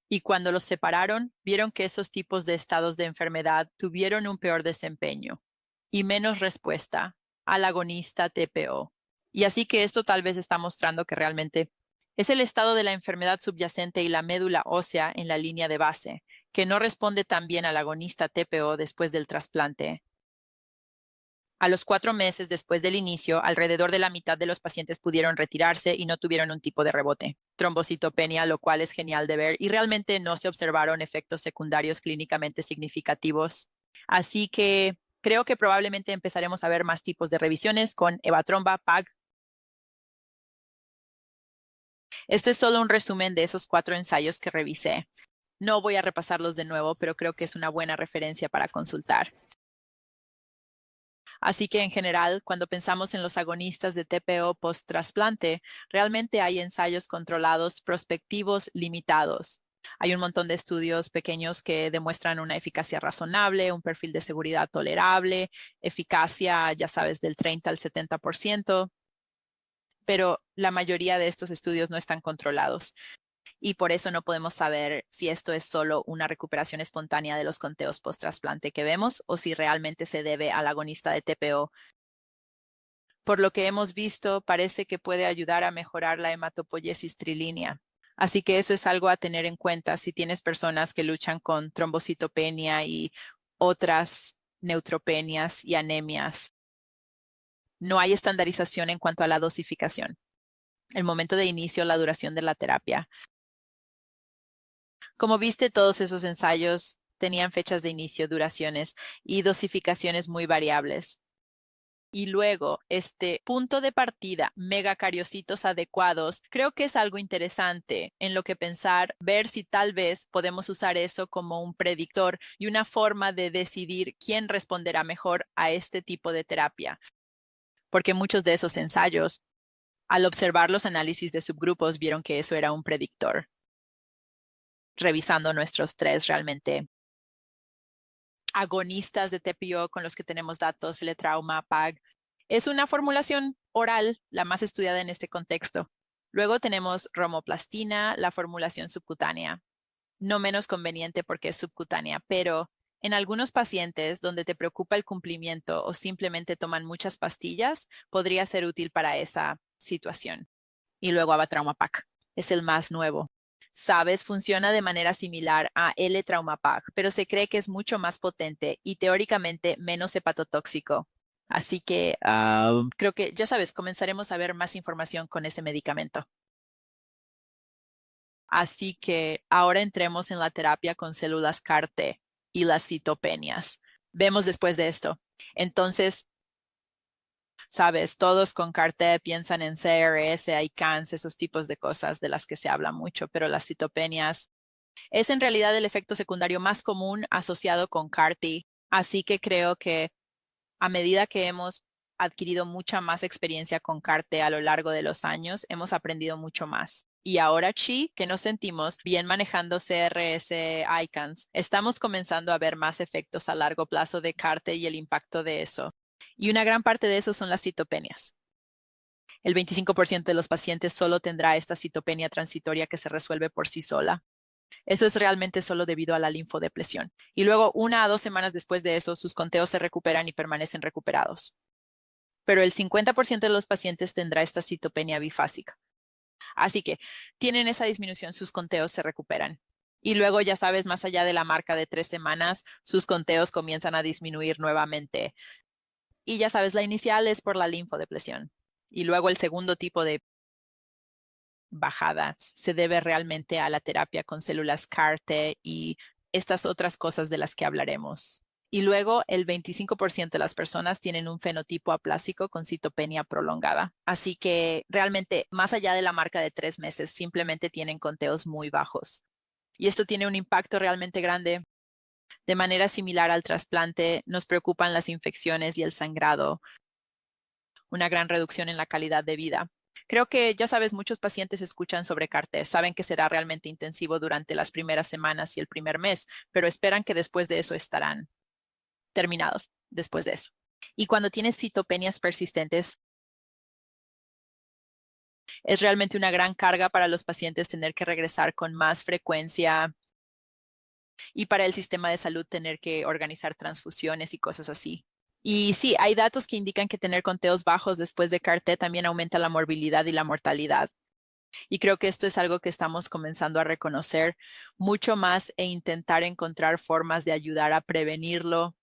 y cuando los separaron, vieron que esos tipos de estados de enfermedad tuvieron un peor desempeño y menos respuesta al agonista TPO. Y así que esto tal vez está mostrando que realmente es el estado de la enfermedad subyacente y la médula ósea en la línea de base, que no responde tan bien al agonista TPO después del trasplante. A los 4 meses después del inicio, alrededor de la mitad de los pacientes pudieron retirarse y no tuvieron un tipo de rebote, trombocitopenia, lo cual es genial de ver, y realmente no se observaron efectos secundarios clínicamente significativos. Así que creo que probablemente empezaremos a ver más tipos de revisiones con evatromba, PAG. Esto es solo un resumen de esos 4 ensayos que revisé. No voy a repasarlos de nuevo, pero creo que es una buena referencia para consultar. Así que en general, cuando pensamos en los agonistas de TPO post-trasplante, realmente hay ensayos controlados prospectivos limitados. Hay un montón de estudios pequeños que demuestran una eficacia razonable, un perfil de seguridad tolerable, eficacia, ya sabes, del 30 al 70%, pero la mayoría de estos estudios no están controlados. Y por eso no podemos saber si esto es solo una recuperación espontánea de los conteos post-trasplante que vemos o si realmente se debe al agonista de TPO. Por lo que hemos visto, parece que puede ayudar a mejorar la hematopoiesis trilínea. Así que eso es algo a tener en cuenta si tienes personas que luchan con trombocitopenia y otras neutropenias y anemias. No hay estandarización en cuanto a la dosificación. El momento de inicio, la duración de la terapia. Como viste, todos esos ensayos tenían fechas de inicio, duraciones y dosificaciones muy variables. Y luego, este punto de partida, megacariocitos adecuados, creo que es algo interesante en lo que pensar, ver si tal vez podemos usar eso como un predictor y una forma de decidir quién responderá mejor a este tipo de terapia. Porque muchos de esos ensayos, al observar los análisis de subgrupos, vieron que eso era un predictor. Revisando nuestros 3 realmente agonistas de TPO con los que tenemos datos, el trauma, PAG. Es una formulación oral, la más estudiada en este contexto. Luego tenemos romoplastina, la formulación subcutánea. No menos conveniente porque es subcutánea, pero en algunos pacientes donde te preocupa el cumplimiento o simplemente toman muchas pastillas, podría ser útil para esa situación. Y luego Avatrauma PAC, es el más nuevo. Sabes, funciona de manera similar a L-Traumapag, pero se cree que es mucho más potente y teóricamente menos hepatotóxico. Así que creo que, ya sabes, comenzaremos a ver más información con ese medicamento. Así que ahora entremos en la terapia con células CAR-T y las citopenias. Vemos después de esto. Entonces, sabes, todos con CAR-T piensan en CRS, ICANS, esos tipos de cosas de las que se habla mucho, pero las citopenias es en realidad el efecto secundario más común asociado con CAR-T. Así que creo que a medida que hemos adquirido mucha más experiencia con CAR-T a lo largo de los años, hemos aprendido mucho más. Y ahora, Chi, que nos sentimos bien manejando CRS, ICANS, estamos comenzando a ver más efectos a largo plazo de CAR-T y el impacto de eso. Y una gran parte de eso son las citopenias. El 25% de los pacientes solo tendrá esta citopenia transitoria que se resuelve por sí sola. Eso es realmente solo debido a la linfodepresión. Y luego, 1 a 2 semanas después de eso, sus conteos se recuperan y permanecen recuperados. Pero el 50% de los pacientes tendrá esta citopenia bifásica. Así que tienen esa disminución, sus conteos se recuperan. Y luego, ya sabes, más allá de la marca de 3 semanas, sus conteos comienzan a disminuir nuevamente. Y ya sabes, la inicial es por la linfodepresión. Y luego el segundo tipo de bajada se debe realmente a la terapia con células CAR-T y estas otras cosas de las que hablaremos. Y luego el 25% de las personas tienen un fenotipo aplásico con citopenia prolongada. Así que realmente, más allá de la marca de 3 meses, simplemente tienen conteos muy bajos. Y esto tiene un impacto realmente grande. De manera similar al trasplante, nos preocupan las infecciones y el sangrado, una gran reducción en la calidad de vida. Creo que, ya sabes, muchos pacientes escuchan sobre CAR-T, saben que será realmente intensivo durante las primeras semanas y el primer mes, pero esperan que después de eso estarán terminados después de eso. Y cuando tienes citopenias persistentes, es realmente una gran carga para los pacientes tener que regresar con más frecuencia y para el sistema de salud tener que organizar transfusiones y cosas así. Y sí, hay datos que indican que tener conteos bajos después de CAR-T también aumenta la morbilidad y la mortalidad. Y creo que esto es algo que estamos comenzando a reconocer mucho más e intentar encontrar formas de ayudar a prevenirlo.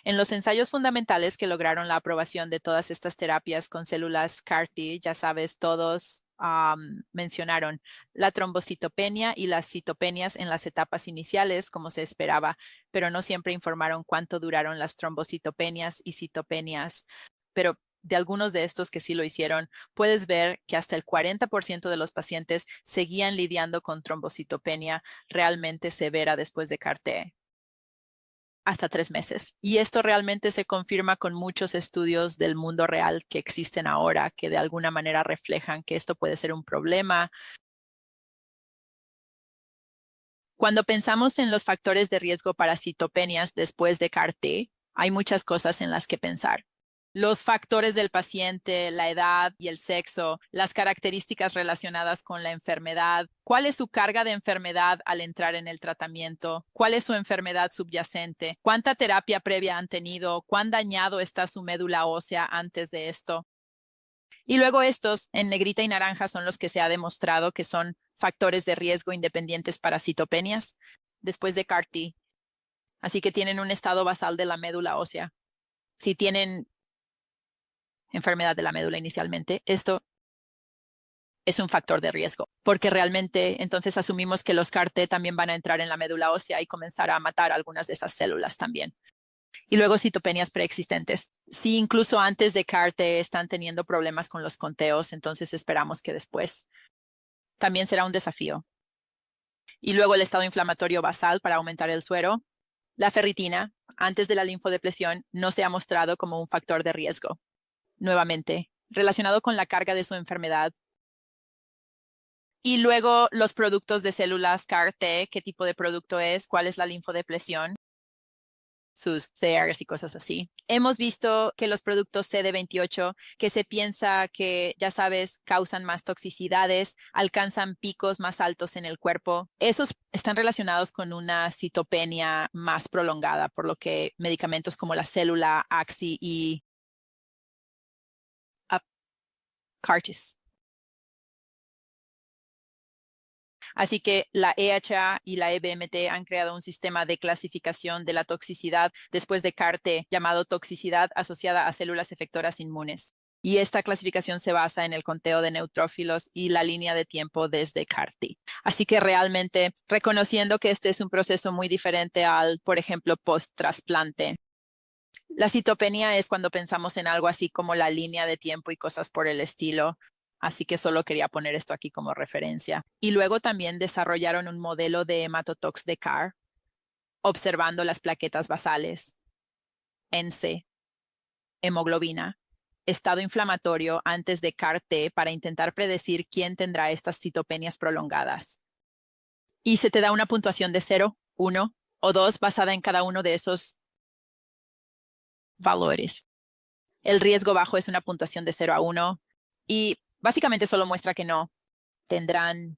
En los ensayos fundamentales que lograron la aprobación de todas estas terapias con células CAR-T, ya sabes, todos mencionaron la trombocitopenia y las citopenias en las etapas iniciales, como se esperaba, pero no siempre informaron cuánto duraron las trombocitopenias y citopenias. Pero de algunos de estos que sí lo hicieron, puedes ver que hasta el 40% de los pacientes seguían lidiando con trombocitopenia realmente severa después de CAR-T hasta 3 meses. Y esto realmente se confirma con muchos estudios del mundo real que existen ahora, que de alguna manera reflejan que esto puede ser un problema. Cuando pensamos en los factores de riesgo para citopenias después de CAR-T, hay muchas cosas en las que pensar. Los factores del paciente, la edad y el sexo, las características relacionadas con la enfermedad, cuál es su carga de enfermedad al entrar en el tratamiento, cuál es su enfermedad subyacente, cuánta terapia previa han tenido, cuán dañado está su médula ósea antes de esto. Y luego estos en negrita y naranja son los que se ha demostrado que son factores de riesgo independientes para citopenias después de CAR-T. Así que tienen un estado basal de la médula ósea. Si tienen enfermedad de la médula inicialmente, esto es un factor de riesgo, porque realmente entonces asumimos que los CAR-T también van a entrar en la médula ósea y comenzar a matar algunas de esas células también. Y luego citopenias preexistentes. Si incluso antes de CAR-T están teniendo problemas con los conteos, entonces esperamos que después también será un desafío. Y luego el estado inflamatorio basal para aumentar el suero. La ferritina, antes de la linfodepresión, no se ha mostrado como un factor de riesgo. Nuevamente, relacionado con la carga de su enfermedad. Y luego los productos de células CAR-T, qué tipo de producto es, cuál es la linfodepresión, sus CRs y cosas así. Hemos visto que los productos CD28, que se piensa que, ya sabes, causan más toxicidades, alcanzan picos más altos en el cuerpo. Esos están relacionados con una citopenia más prolongada, por lo que medicamentos como la célula AXI y CAR-Ts. Así que la EHA y la EBMT han creado un sistema de clasificación de la toxicidad después de CAR-T llamado toxicidad asociada a células efectoras inmunes. Y esta clasificación se basa en el conteo de neutrófilos y la línea de tiempo desde CAR-T. Así que realmente reconociendo que este es un proceso muy diferente al, por ejemplo, post-trasplante. La citopenia es cuando pensamos en algo así como la línea de tiempo y cosas por el estilo. Así que solo quería poner esto aquí como referencia. Y luego también desarrollaron un modelo de hematotox de CAR, observando las plaquetas basales, ENCE, hemoglobina, estado inflamatorio antes de CAR-T para intentar predecir quién tendrá estas citopenias prolongadas. Y se te da una puntuación de 0, 1 o 2 basada en cada uno de esos valores. El riesgo bajo es una puntuación de 0 a 1 y básicamente solo muestra que no tendrán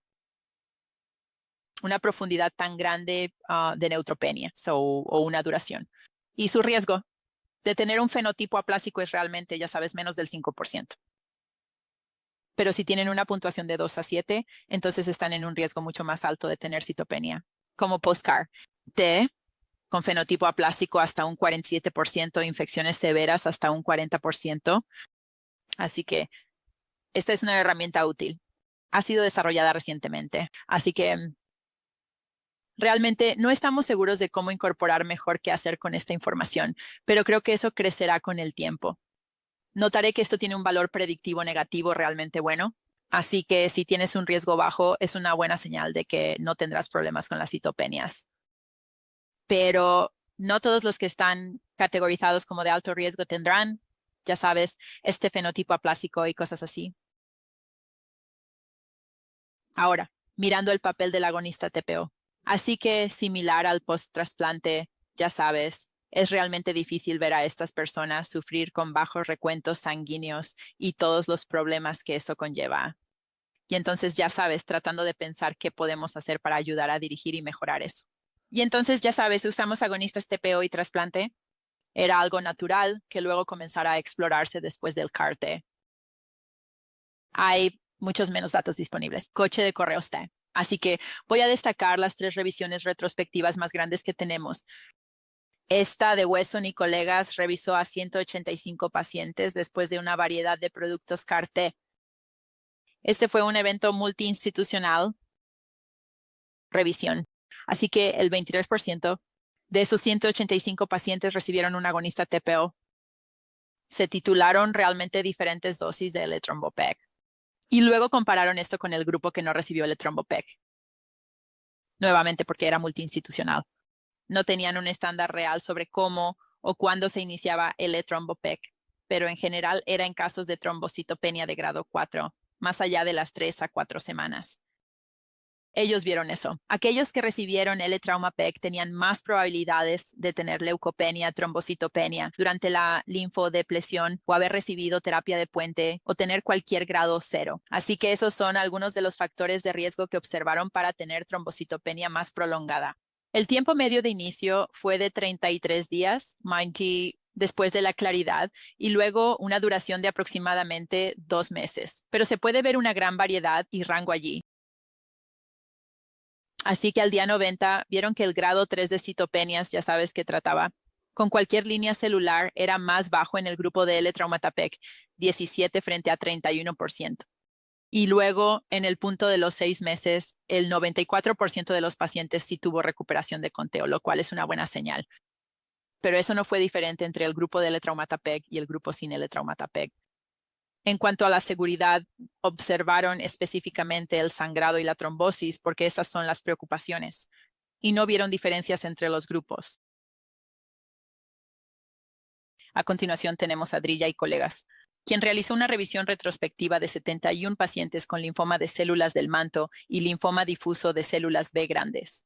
una profundidad tan grande de neutropenia o una duración. Y su riesgo de tener un fenotipo aplásico es realmente, ya sabes, menos del 5%. Pero si tienen una puntuación de 2 a 7, entonces están en un riesgo mucho más alto de tener citopenia. Como postcar, T con fenotipo aplásico hasta un 47%, infecciones severas hasta un 40%. Así que esta es una herramienta útil. Ha sido desarrollada recientemente. Así que realmente no estamos seguros de cómo incorporar mejor qué hacer con esta información, pero creo que eso crecerá con el tiempo. Notaré que esto tiene un valor predictivo negativo realmente bueno. Así que si tienes un riesgo bajo, es una buena señal de que no tendrás problemas con las citopenias. Pero no todos los que están categorizados como de alto riesgo tendrán, ya sabes, este fenotipo aplásico y cosas así. Ahora, mirando el papel del agonista TPO. Así que similar al post-trasplante, ya sabes, es realmente difícil ver a estas personas sufrir con bajos recuentos sanguíneos y todos los problemas que eso conlleva. Y entonces, ya sabes, tratando de pensar qué podemos hacer para ayudar a dirigir y mejorar eso. Y entonces, ya sabes, usamos agonistas TPO y trasplante. Era algo natural que luego comenzara a explorarse después del CAR-T. Hay muchos menos datos disponibles. Coche de correos T. Así que voy a destacar las 3 revisiones retrospectivas más grandes que tenemos. Esta de Wesson y colegas revisó a 185 pacientes después de una variedad de productos CAR-T. Este fue un evento multiinstitucional revisión. Así que el 23% de esos 185 pacientes recibieron un agonista TPO. Se titularon realmente diferentes dosis de L-Trombopeg. Y luego compararon esto con el grupo que no recibió L-Trombopeg. Nuevamente porque era multiinstitucional. No tenían un estándar real sobre cómo o cuándo se iniciaba L-Trombopeg, pero en general era en casos de trombocitopenia de grado 4, más allá de las 3 a 4 semanas. Ellos vieron eso. Aquellos que recibieron L-Traumapeg tenían más probabilidades de tener leucopenia, trombocitopenia durante la linfodepresión o haber recibido terapia de puente o tener cualquier grado 0. Así que esos son algunos de los factores de riesgo que observaron para tener trombocitopenia más prolongada. El tiempo medio de inicio fue de 33 días, después de la claridad, y luego una duración de aproximadamente 2 meses. Pero se puede ver una gran variedad y rango allí. Así que al día 90 vieron que el grado 3 de citopenias, ya sabes que trataba, con cualquier línea celular era más bajo en el grupo de L-Traumatapec, 17 frente a 31%. Y luego, en el punto de los 6 meses, el 94% de los pacientes sí tuvo recuperación de conteo, lo cual es una buena señal. Pero eso no fue diferente entre el grupo de L-Traumatapec y el grupo sin L-Traumatapec. En cuanto a la seguridad, observaron específicamente el sangrado y la trombosis porque esas son las preocupaciones y no vieron diferencias entre los grupos. A continuación tenemos a Drilla y colegas, quien realizó una revisión retrospectiva de 71 pacientes con linfoma de células del manto y linfoma difuso de células B grandes.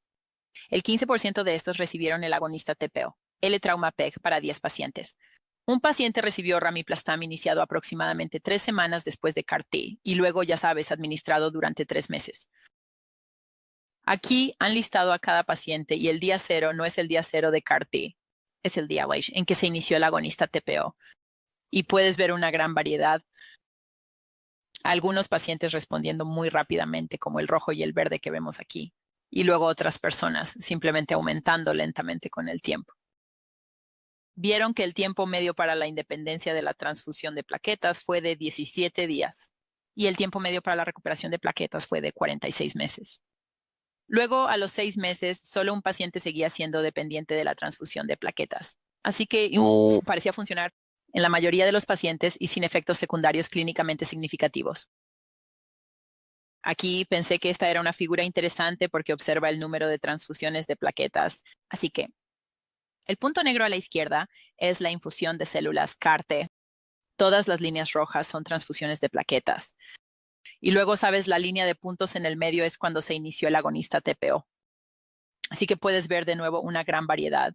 El 15% de estos recibieron el agonista TPO, L-Traumapeg para 10 pacientes. Un paciente recibió Ramiplastam iniciado aproximadamente 3 semanas después de CAR-T y luego, ya sabes, administrado durante 3 meses. Aquí han listado a cada paciente y el día 0 no es el día 0 de CAR-T, es el día en que se inició el agonista TPO. Y puedes ver una gran variedad. Algunos pacientes respondiendo muy rápidamente, como el rojo y el verde que vemos aquí, y luego otras personas simplemente aumentando lentamente con el tiempo. Vieron que el tiempo medio para la independencia de la transfusión de plaquetas fue de 17 días y el tiempo medio para la recuperación de plaquetas fue de 46 meses. Luego, a los 6 meses, solo un paciente seguía siendo dependiente de la transfusión de plaquetas. Así que parecía funcionar en la mayoría de los pacientes y sin efectos secundarios clínicamente significativos. Aquí pensé que esta era una figura interesante porque observa el número de transfusiones de plaquetas. Así que el punto negro a la izquierda es la infusión de células CAR-T. Todas las líneas rojas son transfusiones de plaquetas. Y luego, sabes, la línea de puntos en el medio es cuando se inició el agonista TPO. Así que puedes ver de nuevo una gran variedad.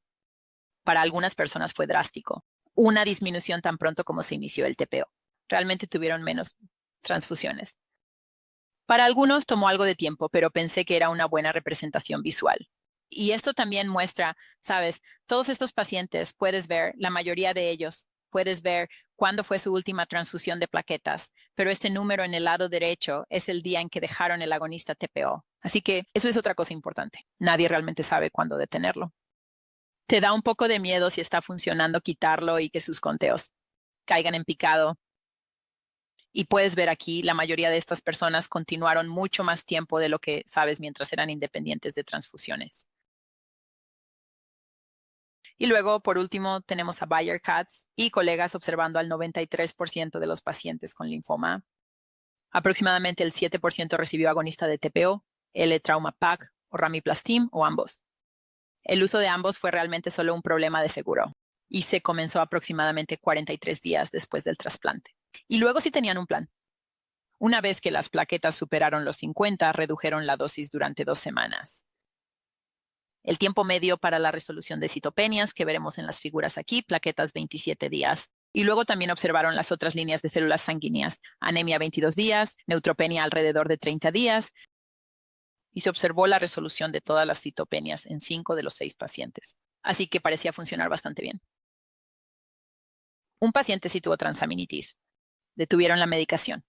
Para algunas personas fue drástico. Una disminución tan pronto como se inició el TPO. Realmente tuvieron menos transfusiones. Para algunos tomó algo de tiempo, pero pensé que era una buena representación visual. Y esto también muestra, sabes, todos estos pacientes, puedes ver, la mayoría de ellos puedes ver cuándo fue su última transfusión de plaquetas, pero este número en el lado derecho es el día en que dejaron el agonista TPO. Así que eso es otra cosa importante. Nadie realmente sabe cuándo detenerlo. Te da un poco de miedo si está funcionando quitarlo y que sus conteos caigan en picado. Y puedes ver aquí, la mayoría de estas personas continuaron mucho más tiempo de lo que sabes mientras eran independientes de transfusiones. Y luego, por último, tenemos a Bayer Katz y colegas observando al 93% de los pacientes con linfoma. Aproximadamente el 7% recibió agonista de TPO, L-Trauma PAC o Ramiplastim o ambos. El uso de ambos fue realmente solo un problema de seguro y se comenzó aproximadamente 43 días después del trasplante. Y luego sí tenían un plan. Una vez que las plaquetas superaron los 50, redujeron la dosis durante 2 semanas. El tiempo medio para la resolución de citopenias, que veremos en las figuras aquí, plaquetas 27 días. Y luego también observaron las otras líneas de células sanguíneas, anemia 22 días, neutropenia alrededor de 30 días, y se observó la resolución de todas las citopenias en 5 de los 6 pacientes. Así que parecía funcionar bastante bien. Un paciente sí tuvo transaminitis. Detuvieron la medicación.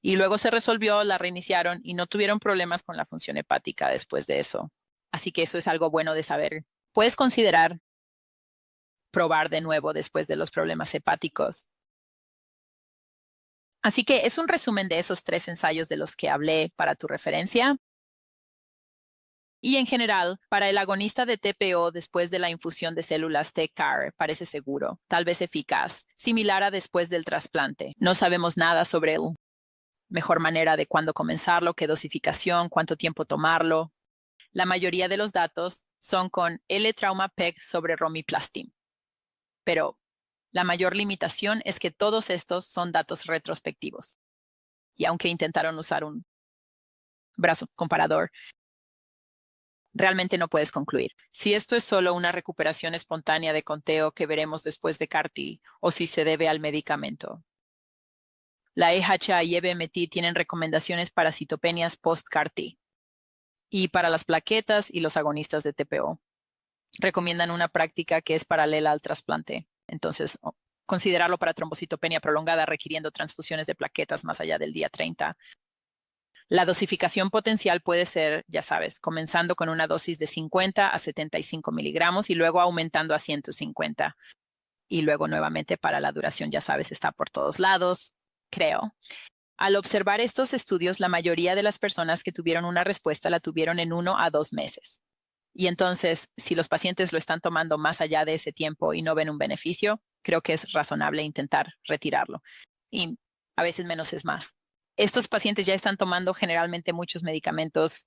Y luego se resolvió, la reiniciaron y no tuvieron problemas con la función hepática después de eso. Así que eso es algo bueno de saber. Puedes considerar probar de nuevo después de los problemas hepáticos. Así que es un resumen de esos 3 ensayos de los que hablé para tu referencia. Y en general, para el agonista de TPO después de la infusión de células T-CAR parece seguro, tal vez eficaz, similar a después del trasplante. No sabemos nada sobre la mejor manera de cuándo comenzarlo, qué dosificación, cuánto tiempo tomarlo. La mayoría de los datos son con L-Trauma PEG sobre Romiplastim. Pero la mayor limitación es que todos estos son datos retrospectivos. Y aunque intentaron usar un brazo comparador, realmente no puedes concluir si esto es solo una recuperación espontánea de conteo que veremos después de CAR-T o si se debe al medicamento. La EHA y EBMT tienen recomendaciones para citopenias post-CAR-T y para las plaquetas y los agonistas de TPO. Recomiendan una práctica que es paralela al trasplante. Entonces, considerarlo para trombocitopenia prolongada requiriendo transfusiones de plaquetas más allá del día 30. La dosificación potencial puede ser, ya sabes, comenzando con una dosis de 50 a 75 miligramos y luego aumentando a 150. Y luego nuevamente para la duración, ya sabes, está por todos lados, creo. Al observar estos estudios, la mayoría de las personas que tuvieron una respuesta la tuvieron en 1 a 2 meses. Y entonces, si los pacientes lo están tomando más allá de ese tiempo y no ven un beneficio, creo que es razonable intentar retirarlo. Y a veces menos es más. Estos pacientes ya están tomando generalmente muchos medicamentos.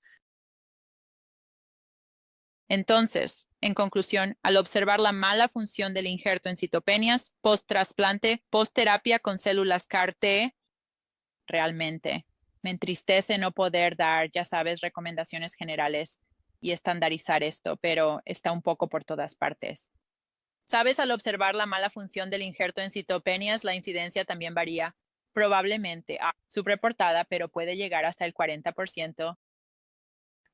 Entonces, en conclusión, al observar la mala función del injerto en citopenias, post-trasplante, post-terapia con células CAR-T, realmente me entristece no poder dar, ya sabes, recomendaciones generales y estandarizar esto, pero está un poco por todas partes. Sabes, al observar la mala función del injerto en citopenias, la incidencia también varía. Probablemente subreportada, pero puede llegar hasta el 40%,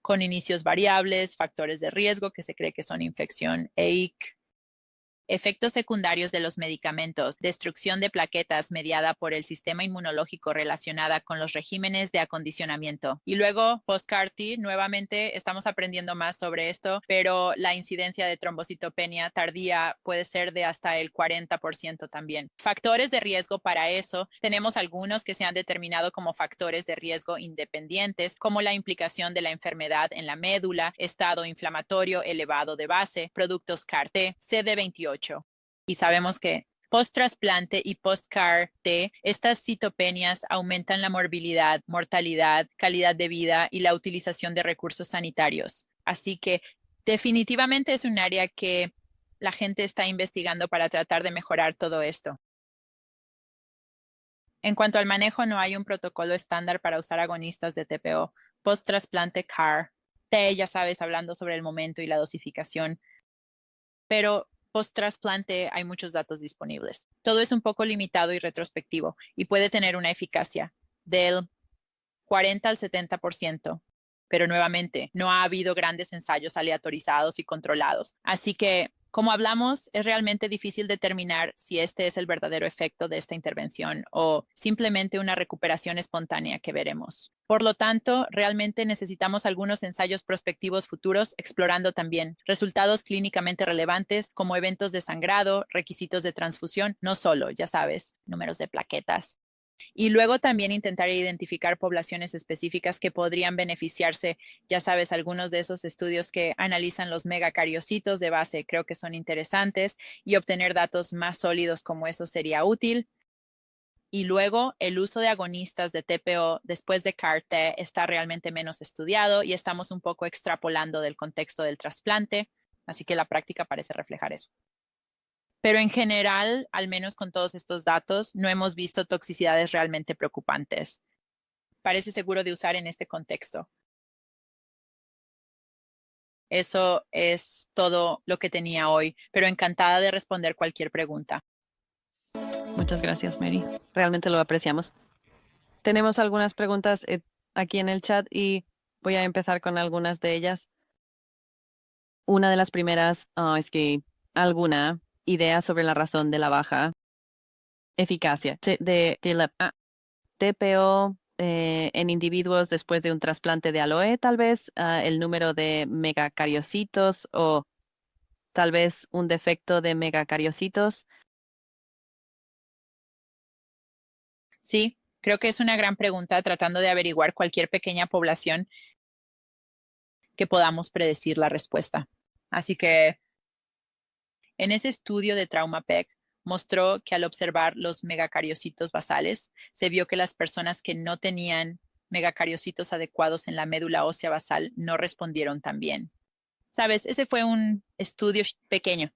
con inicios variables, factores de riesgo que se cree que son infección EIC, efectos secundarios de los medicamentos, destrucción de plaquetas mediada por el sistema inmunológico relacionada con los regímenes de acondicionamiento. Y luego, post-CAR-T, nuevamente estamos aprendiendo más sobre esto, pero la incidencia de trombocitopenia tardía puede ser de hasta el 40% también. Factores de riesgo para eso, tenemos algunos que se han determinado como factores de riesgo independientes, como la implicación de la enfermedad en la médula, estado inflamatorio elevado de base, productos CAR-T, CD28. Y sabemos que post-trasplante y post-CAR-T, estas citopenias aumentan la morbilidad, mortalidad, calidad de vida y la utilización de recursos sanitarios. Así que definitivamente es un área que la gente está investigando para tratar de mejorar todo esto. En cuanto al manejo, no hay un protocolo estándar para usar agonistas de TPO post-trasplante CAR-T, ya sabes, hablando sobre el momento y la dosificación. Pero post-trasplante hay muchos datos disponibles. Todo es un poco limitado y retrospectivo y puede tener una eficacia del 40 al 70%, pero nuevamente no ha habido grandes ensayos aleatorizados y controlados. Así que Como hablamos, es realmente difícil determinar si este es el verdadero efecto de esta intervención o simplemente una recuperación espontánea que veremos. Por lo tanto, realmente necesitamos algunos ensayos prospectivos futuros explorando también resultados clínicamente relevantes como eventos de sangrado, requisitos de transfusión, no solo, ya sabes, números de plaquetas. Y luego también intentar identificar poblaciones específicas que podrían beneficiarse. Ya sabes, algunos de esos estudios que analizan los megacariocitos de base creo que son interesantes y obtener datos más sólidos como eso sería útil. Y luego el uso de agonistas de TPO después de CAR-T está realmente menos estudiado y estamos un poco extrapolando del contexto del trasplante, así que la práctica parece reflejar eso. Pero en general, al menos con todos estos datos, no hemos visto toxicidades realmente preocupantes. Parece seguro de usar en este contexto. Eso es todo lo que tenía hoy, pero encantada de responder cualquier pregunta. Muchas gracias, Mary. Realmente lo apreciamos. Tenemos algunas preguntas aquí en el chat y voy a empezar con algunas de ellas. Una de las primeras es que alguna idea sobre la razón de la baja eficacia de la TPO en individuos después de un trasplante de aloe, tal vez el número de megacariocitos o tal vez un defecto de megacariocitos. Sí, creo que es una gran pregunta tratando de averiguar cualquier pequeña población que podamos predecir la respuesta. Así que en ese estudio de trauma PEC mostró que al observar los megacariocitos basales, se vio que las personas que no tenían megacariocitos adecuados en la médula ósea basal no respondieron tan bien. Sabes, ese fue un estudio pequeño,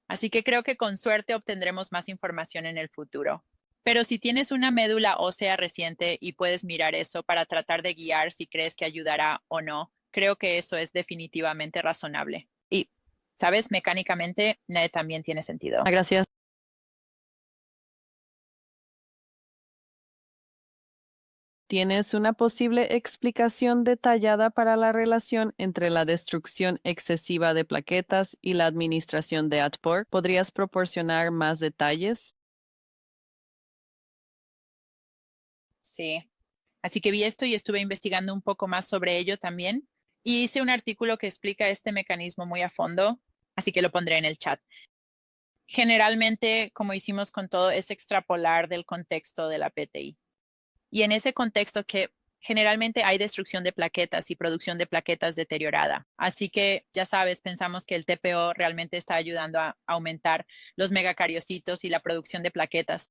así que creo que con suerte obtendremos más información en el futuro. Pero si tienes una médula ósea reciente y puedes mirar eso para tratar de guiar si crees que ayudará o no, creo que eso es definitivamente razonable. Y, sabes, mecánicamente también tiene sentido. Gracias. ¿Tienes una posible explicación detallada para la relación entre la destrucción excesiva de plaquetas y la administración de ATPOR? ¿Podrías proporcionar más detalles? Sí. Así que vi esto y estuve investigando un poco más sobre ello también. Y hice un artículo que explica este mecanismo muy a fondo, así que lo pondré en el chat. Generalmente, como hicimos con todo, es extrapolar del contexto de la PTI. Y en ese contexto que generalmente hay destrucción de plaquetas y producción de plaquetas deteriorada. Así que, ya sabes, pensamos que el TPO realmente está ayudando a aumentar los megacariocitos y la producción de plaquetas.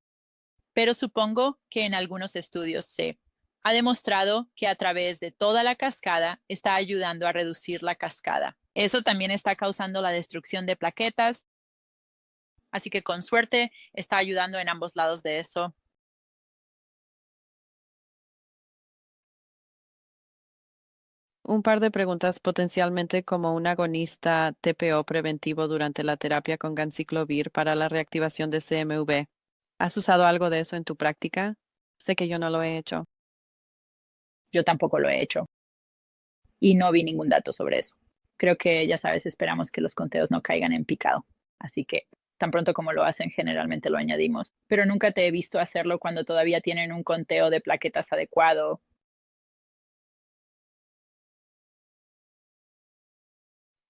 Pero supongo que en algunos estudios se ha demostrado que a través de toda la cascada está ayudando a reducir la cascada. Eso también está causando la destrucción de plaquetas. Así que con suerte está ayudando en ambos lados de eso. Un par de preguntas potencialmente como un agonista TPO preventivo durante la terapia con ganciclovir para la reactivación de CMV. ¿Has usado algo de eso en tu práctica? Sé que yo no lo he hecho. Yo tampoco lo he hecho y no vi ningún dato sobre eso. Creo que, ya sabes, esperamos que los conteos no caigan en picado. Así que tan pronto como lo hacen, generalmente lo añadimos. Pero nunca te he visto hacerlo cuando todavía tienen un conteo de plaquetas adecuado.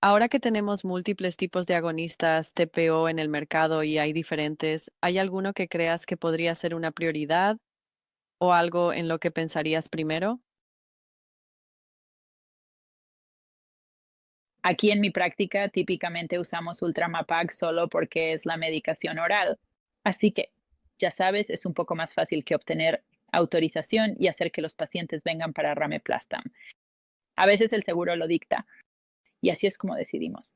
Ahora que tenemos múltiples tipos de agonistas TPO en el mercado y hay diferentes, ¿hay alguno que creas que podría ser una prioridad o algo en lo que pensarías primero? Aquí en mi práctica típicamente usamos Ultramapag solo porque es la medicación oral. Así que, ya sabes, es un poco más fácil que obtener autorización y hacer que los pacientes vengan para Rameplastam. A veces el seguro lo dicta y así es como decidimos.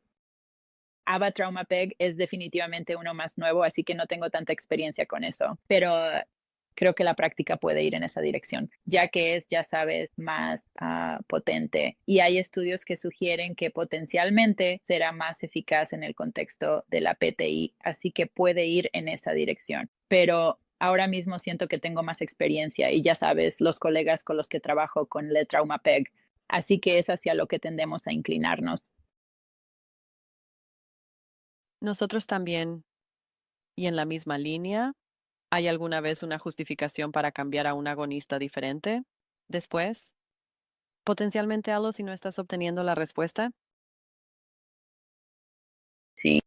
Ava Traumapeg es definitivamente uno más nuevo, así que no tengo tanta experiencia con eso, pero creo que la práctica puede ir en esa dirección, ya que es, ya sabes, más potente. Y hay estudios que sugieren que potencialmente será más eficaz en el contexto de la PTI, así que puede ir en esa dirección. Pero ahora mismo siento que tengo más experiencia y ya sabes, los colegas con los que trabajo con el Traumapeg, así que es hacia lo que tendemos a inclinarnos. Nosotros también, y en la misma línea, ¿hay alguna vez una justificación para cambiar a un agonista diferente? Después, potencialmente algo si no estás obteniendo la respuesta. Sí.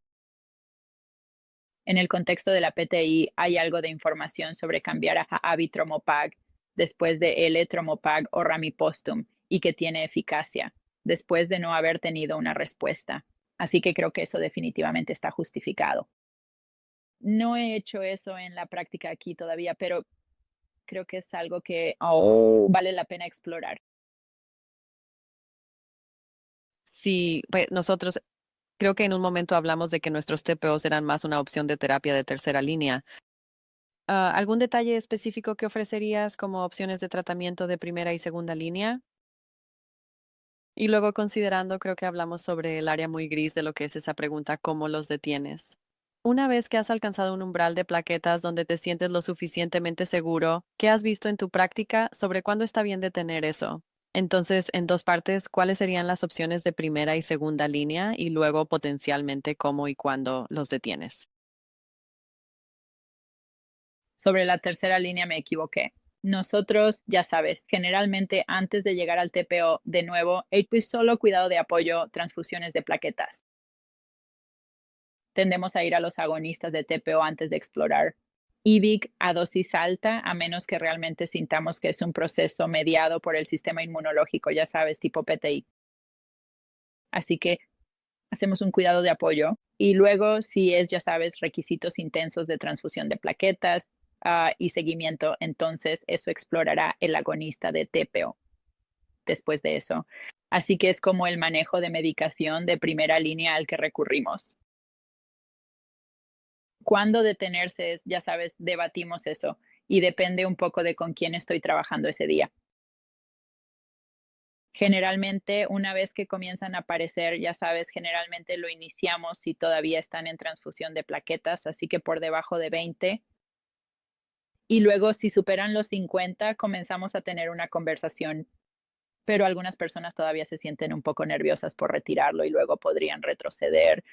En el contexto de la PTI hay algo de información sobre cambiar a abitromopag después de L-tromopag o ramipostum y que tiene eficacia después de no haber tenido una respuesta. Así que creo que eso definitivamente está justificado. No he hecho eso en la práctica aquí todavía, pero creo que es algo que vale la pena explorar. Sí, pues nosotros creo que en un momento hablamos de que nuestros TPOs eran más una opción de terapia de tercera línea. ¿Algún detalle específico que ofrecerías como opciones de tratamiento de primera y segunda línea? Y luego considerando, creo que hablamos sobre el área muy gris de lo que es esa pregunta, ¿cómo los detienes? Una vez que has alcanzado un umbral de plaquetas donde te sientes lo suficientemente seguro, ¿qué has visto en tu práctica sobre cuándo está bien detener eso? Entonces, en dos partes, ¿cuáles serían las opciones de primera y segunda línea? Y luego potencialmente cómo y cuándo los detienes. Sobre la tercera línea me equivoqué. Nosotros, ya sabes, generalmente antes de llegar al TPO, de nuevo, pues solo cuidado de apoyo, transfusiones de plaquetas. Tendemos a ir a los agonistas de TPO antes de explorar IVIC a dosis alta, a menos que realmente sintamos que es un proceso mediado por el sistema inmunológico, ya sabes, tipo PTI. Así que hacemos un cuidado de apoyo y luego, si es, ya sabes, requisitos intensos de transfusión de plaquetas y seguimiento, entonces eso explorará el agonista de TPO después de eso. Así que es como el manejo de medicación de primera línea al que recurrimos. ¿Cuándo detenerse es, ya sabes, debatimos eso y depende un poco de con quién estoy trabajando ese día? Generalmente, una vez que comienzan a aparecer, ya sabes, generalmente lo iniciamos si todavía están en transfusión de plaquetas, así que por debajo de 20. Y luego, si superan los 50, comenzamos a tener una conversación, pero algunas personas todavía se sienten un poco nerviosas por retirarlo y luego podrían retroceder.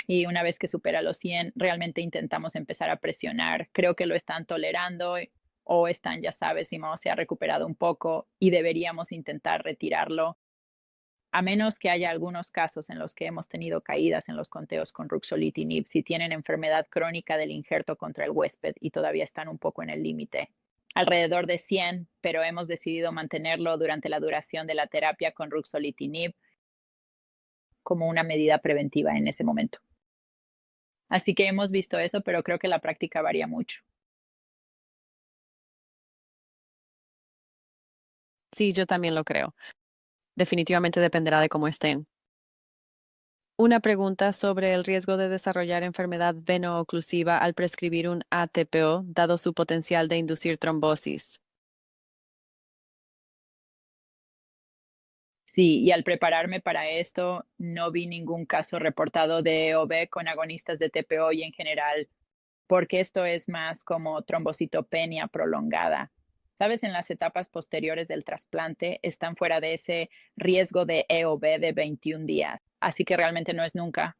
Y una vez que supera los 100, realmente intentamos empezar a presionar. Creo que lo están tolerando o están, ya sabes, si no se ha recuperado un poco y deberíamos intentar retirarlo. A menos que haya algunos casos en los que hemos tenido caídas en los conteos con ruxolitinib, si tienen enfermedad crónica del injerto contra el huésped y todavía están un poco en el límite. Alrededor de 100, pero hemos decidido mantenerlo durante la duración de la terapia con ruxolitinib como una medida preventiva en ese momento. Así que hemos visto eso, pero creo que la práctica varía mucho. Sí, yo también lo creo. Definitivamente dependerá de cómo estén. Una pregunta sobre el riesgo de desarrollar enfermedad veno-oclusiva al prescribir un ATPO, dado su potencial de inducir trombosis. Sí, y al prepararme para esto, no vi ningún caso reportado de EOB con agonistas de TPO y en general porque esto es más como trombocitopenia prolongada. Sabes, en las etapas posteriores del trasplante están fuera de ese riesgo de EOB de 21 días, así que realmente no es nunca.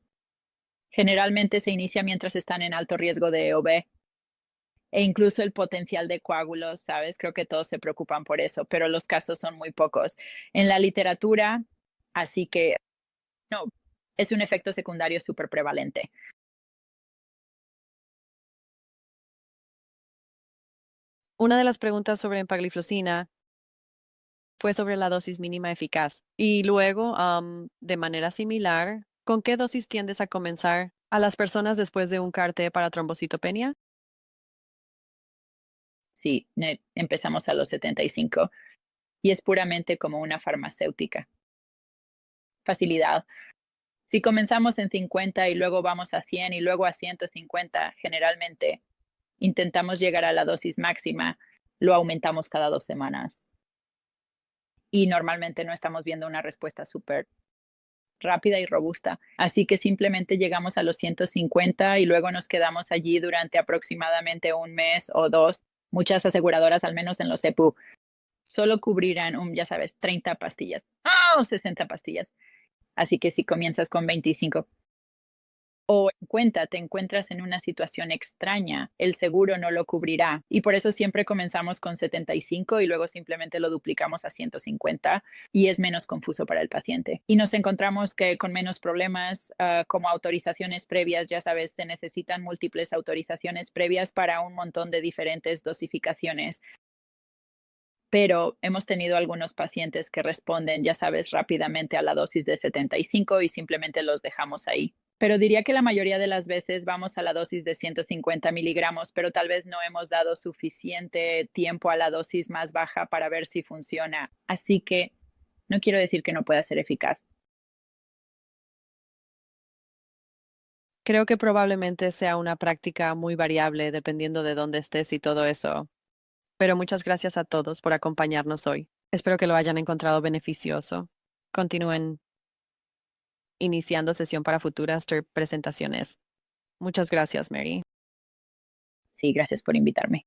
Generalmente se inicia mientras están en alto riesgo de EOB e incluso el potencial de coágulos, ¿sabes? Creo que todos se preocupan por eso, pero los casos son muy pocos. En la literatura, así que no, es un efecto secundario súper prevalente. Una de las preguntas sobre empagliflozina fue sobre la dosis mínima eficaz. Y luego, de manera similar, ¿con qué dosis tiendes a comenzar a las personas después de un CAR-T para trombocitopenia? Sí, empezamos a los 75 y es puramente como una farmacéutica. Facilidad. Si comenzamos en 50 y luego vamos a 100 y luego a 150, generalmente intentamos llegar a la dosis máxima, lo aumentamos cada 2 semanas y normalmente no estamos viendo una respuesta súper rápida y robusta. Así que simplemente llegamos a los 150 y luego nos quedamos allí durante aproximadamente un mes o dos. Muchas aseguradoras, al menos en los EPU, solo cubrirán, ya sabes, 30 pastillas o 60 pastillas. Así que si comienzas con 25, o en cuenta te encuentras en una situación extraña, el seguro no lo cubrirá. Y por eso siempre comenzamos con 75 y luego simplemente lo duplicamos a 150 y es menos confuso para el paciente. Y nos encontramos que con menos problemas, como autorizaciones previas, ya sabes, se necesitan múltiples autorizaciones previas para un montón de diferentes dosificaciones. Pero hemos tenido algunos pacientes que responden, ya sabes, rápidamente a la dosis de 75 y simplemente los dejamos ahí. Pero diría que la mayoría de las veces vamos a la dosis de 150 miligramos, pero tal vez no hemos dado suficiente tiempo a la dosis más baja para ver si funciona. Así que no quiero decir que no pueda ser eficaz. Creo que probablemente sea una práctica muy variable dependiendo de dónde estés y todo eso. Pero muchas gracias a todos por acompañarnos hoy. Espero que lo hayan encontrado beneficioso. Continúen iniciando sesión para futuras presentaciones. Muchas gracias, Mary. Sí, gracias por invitarme.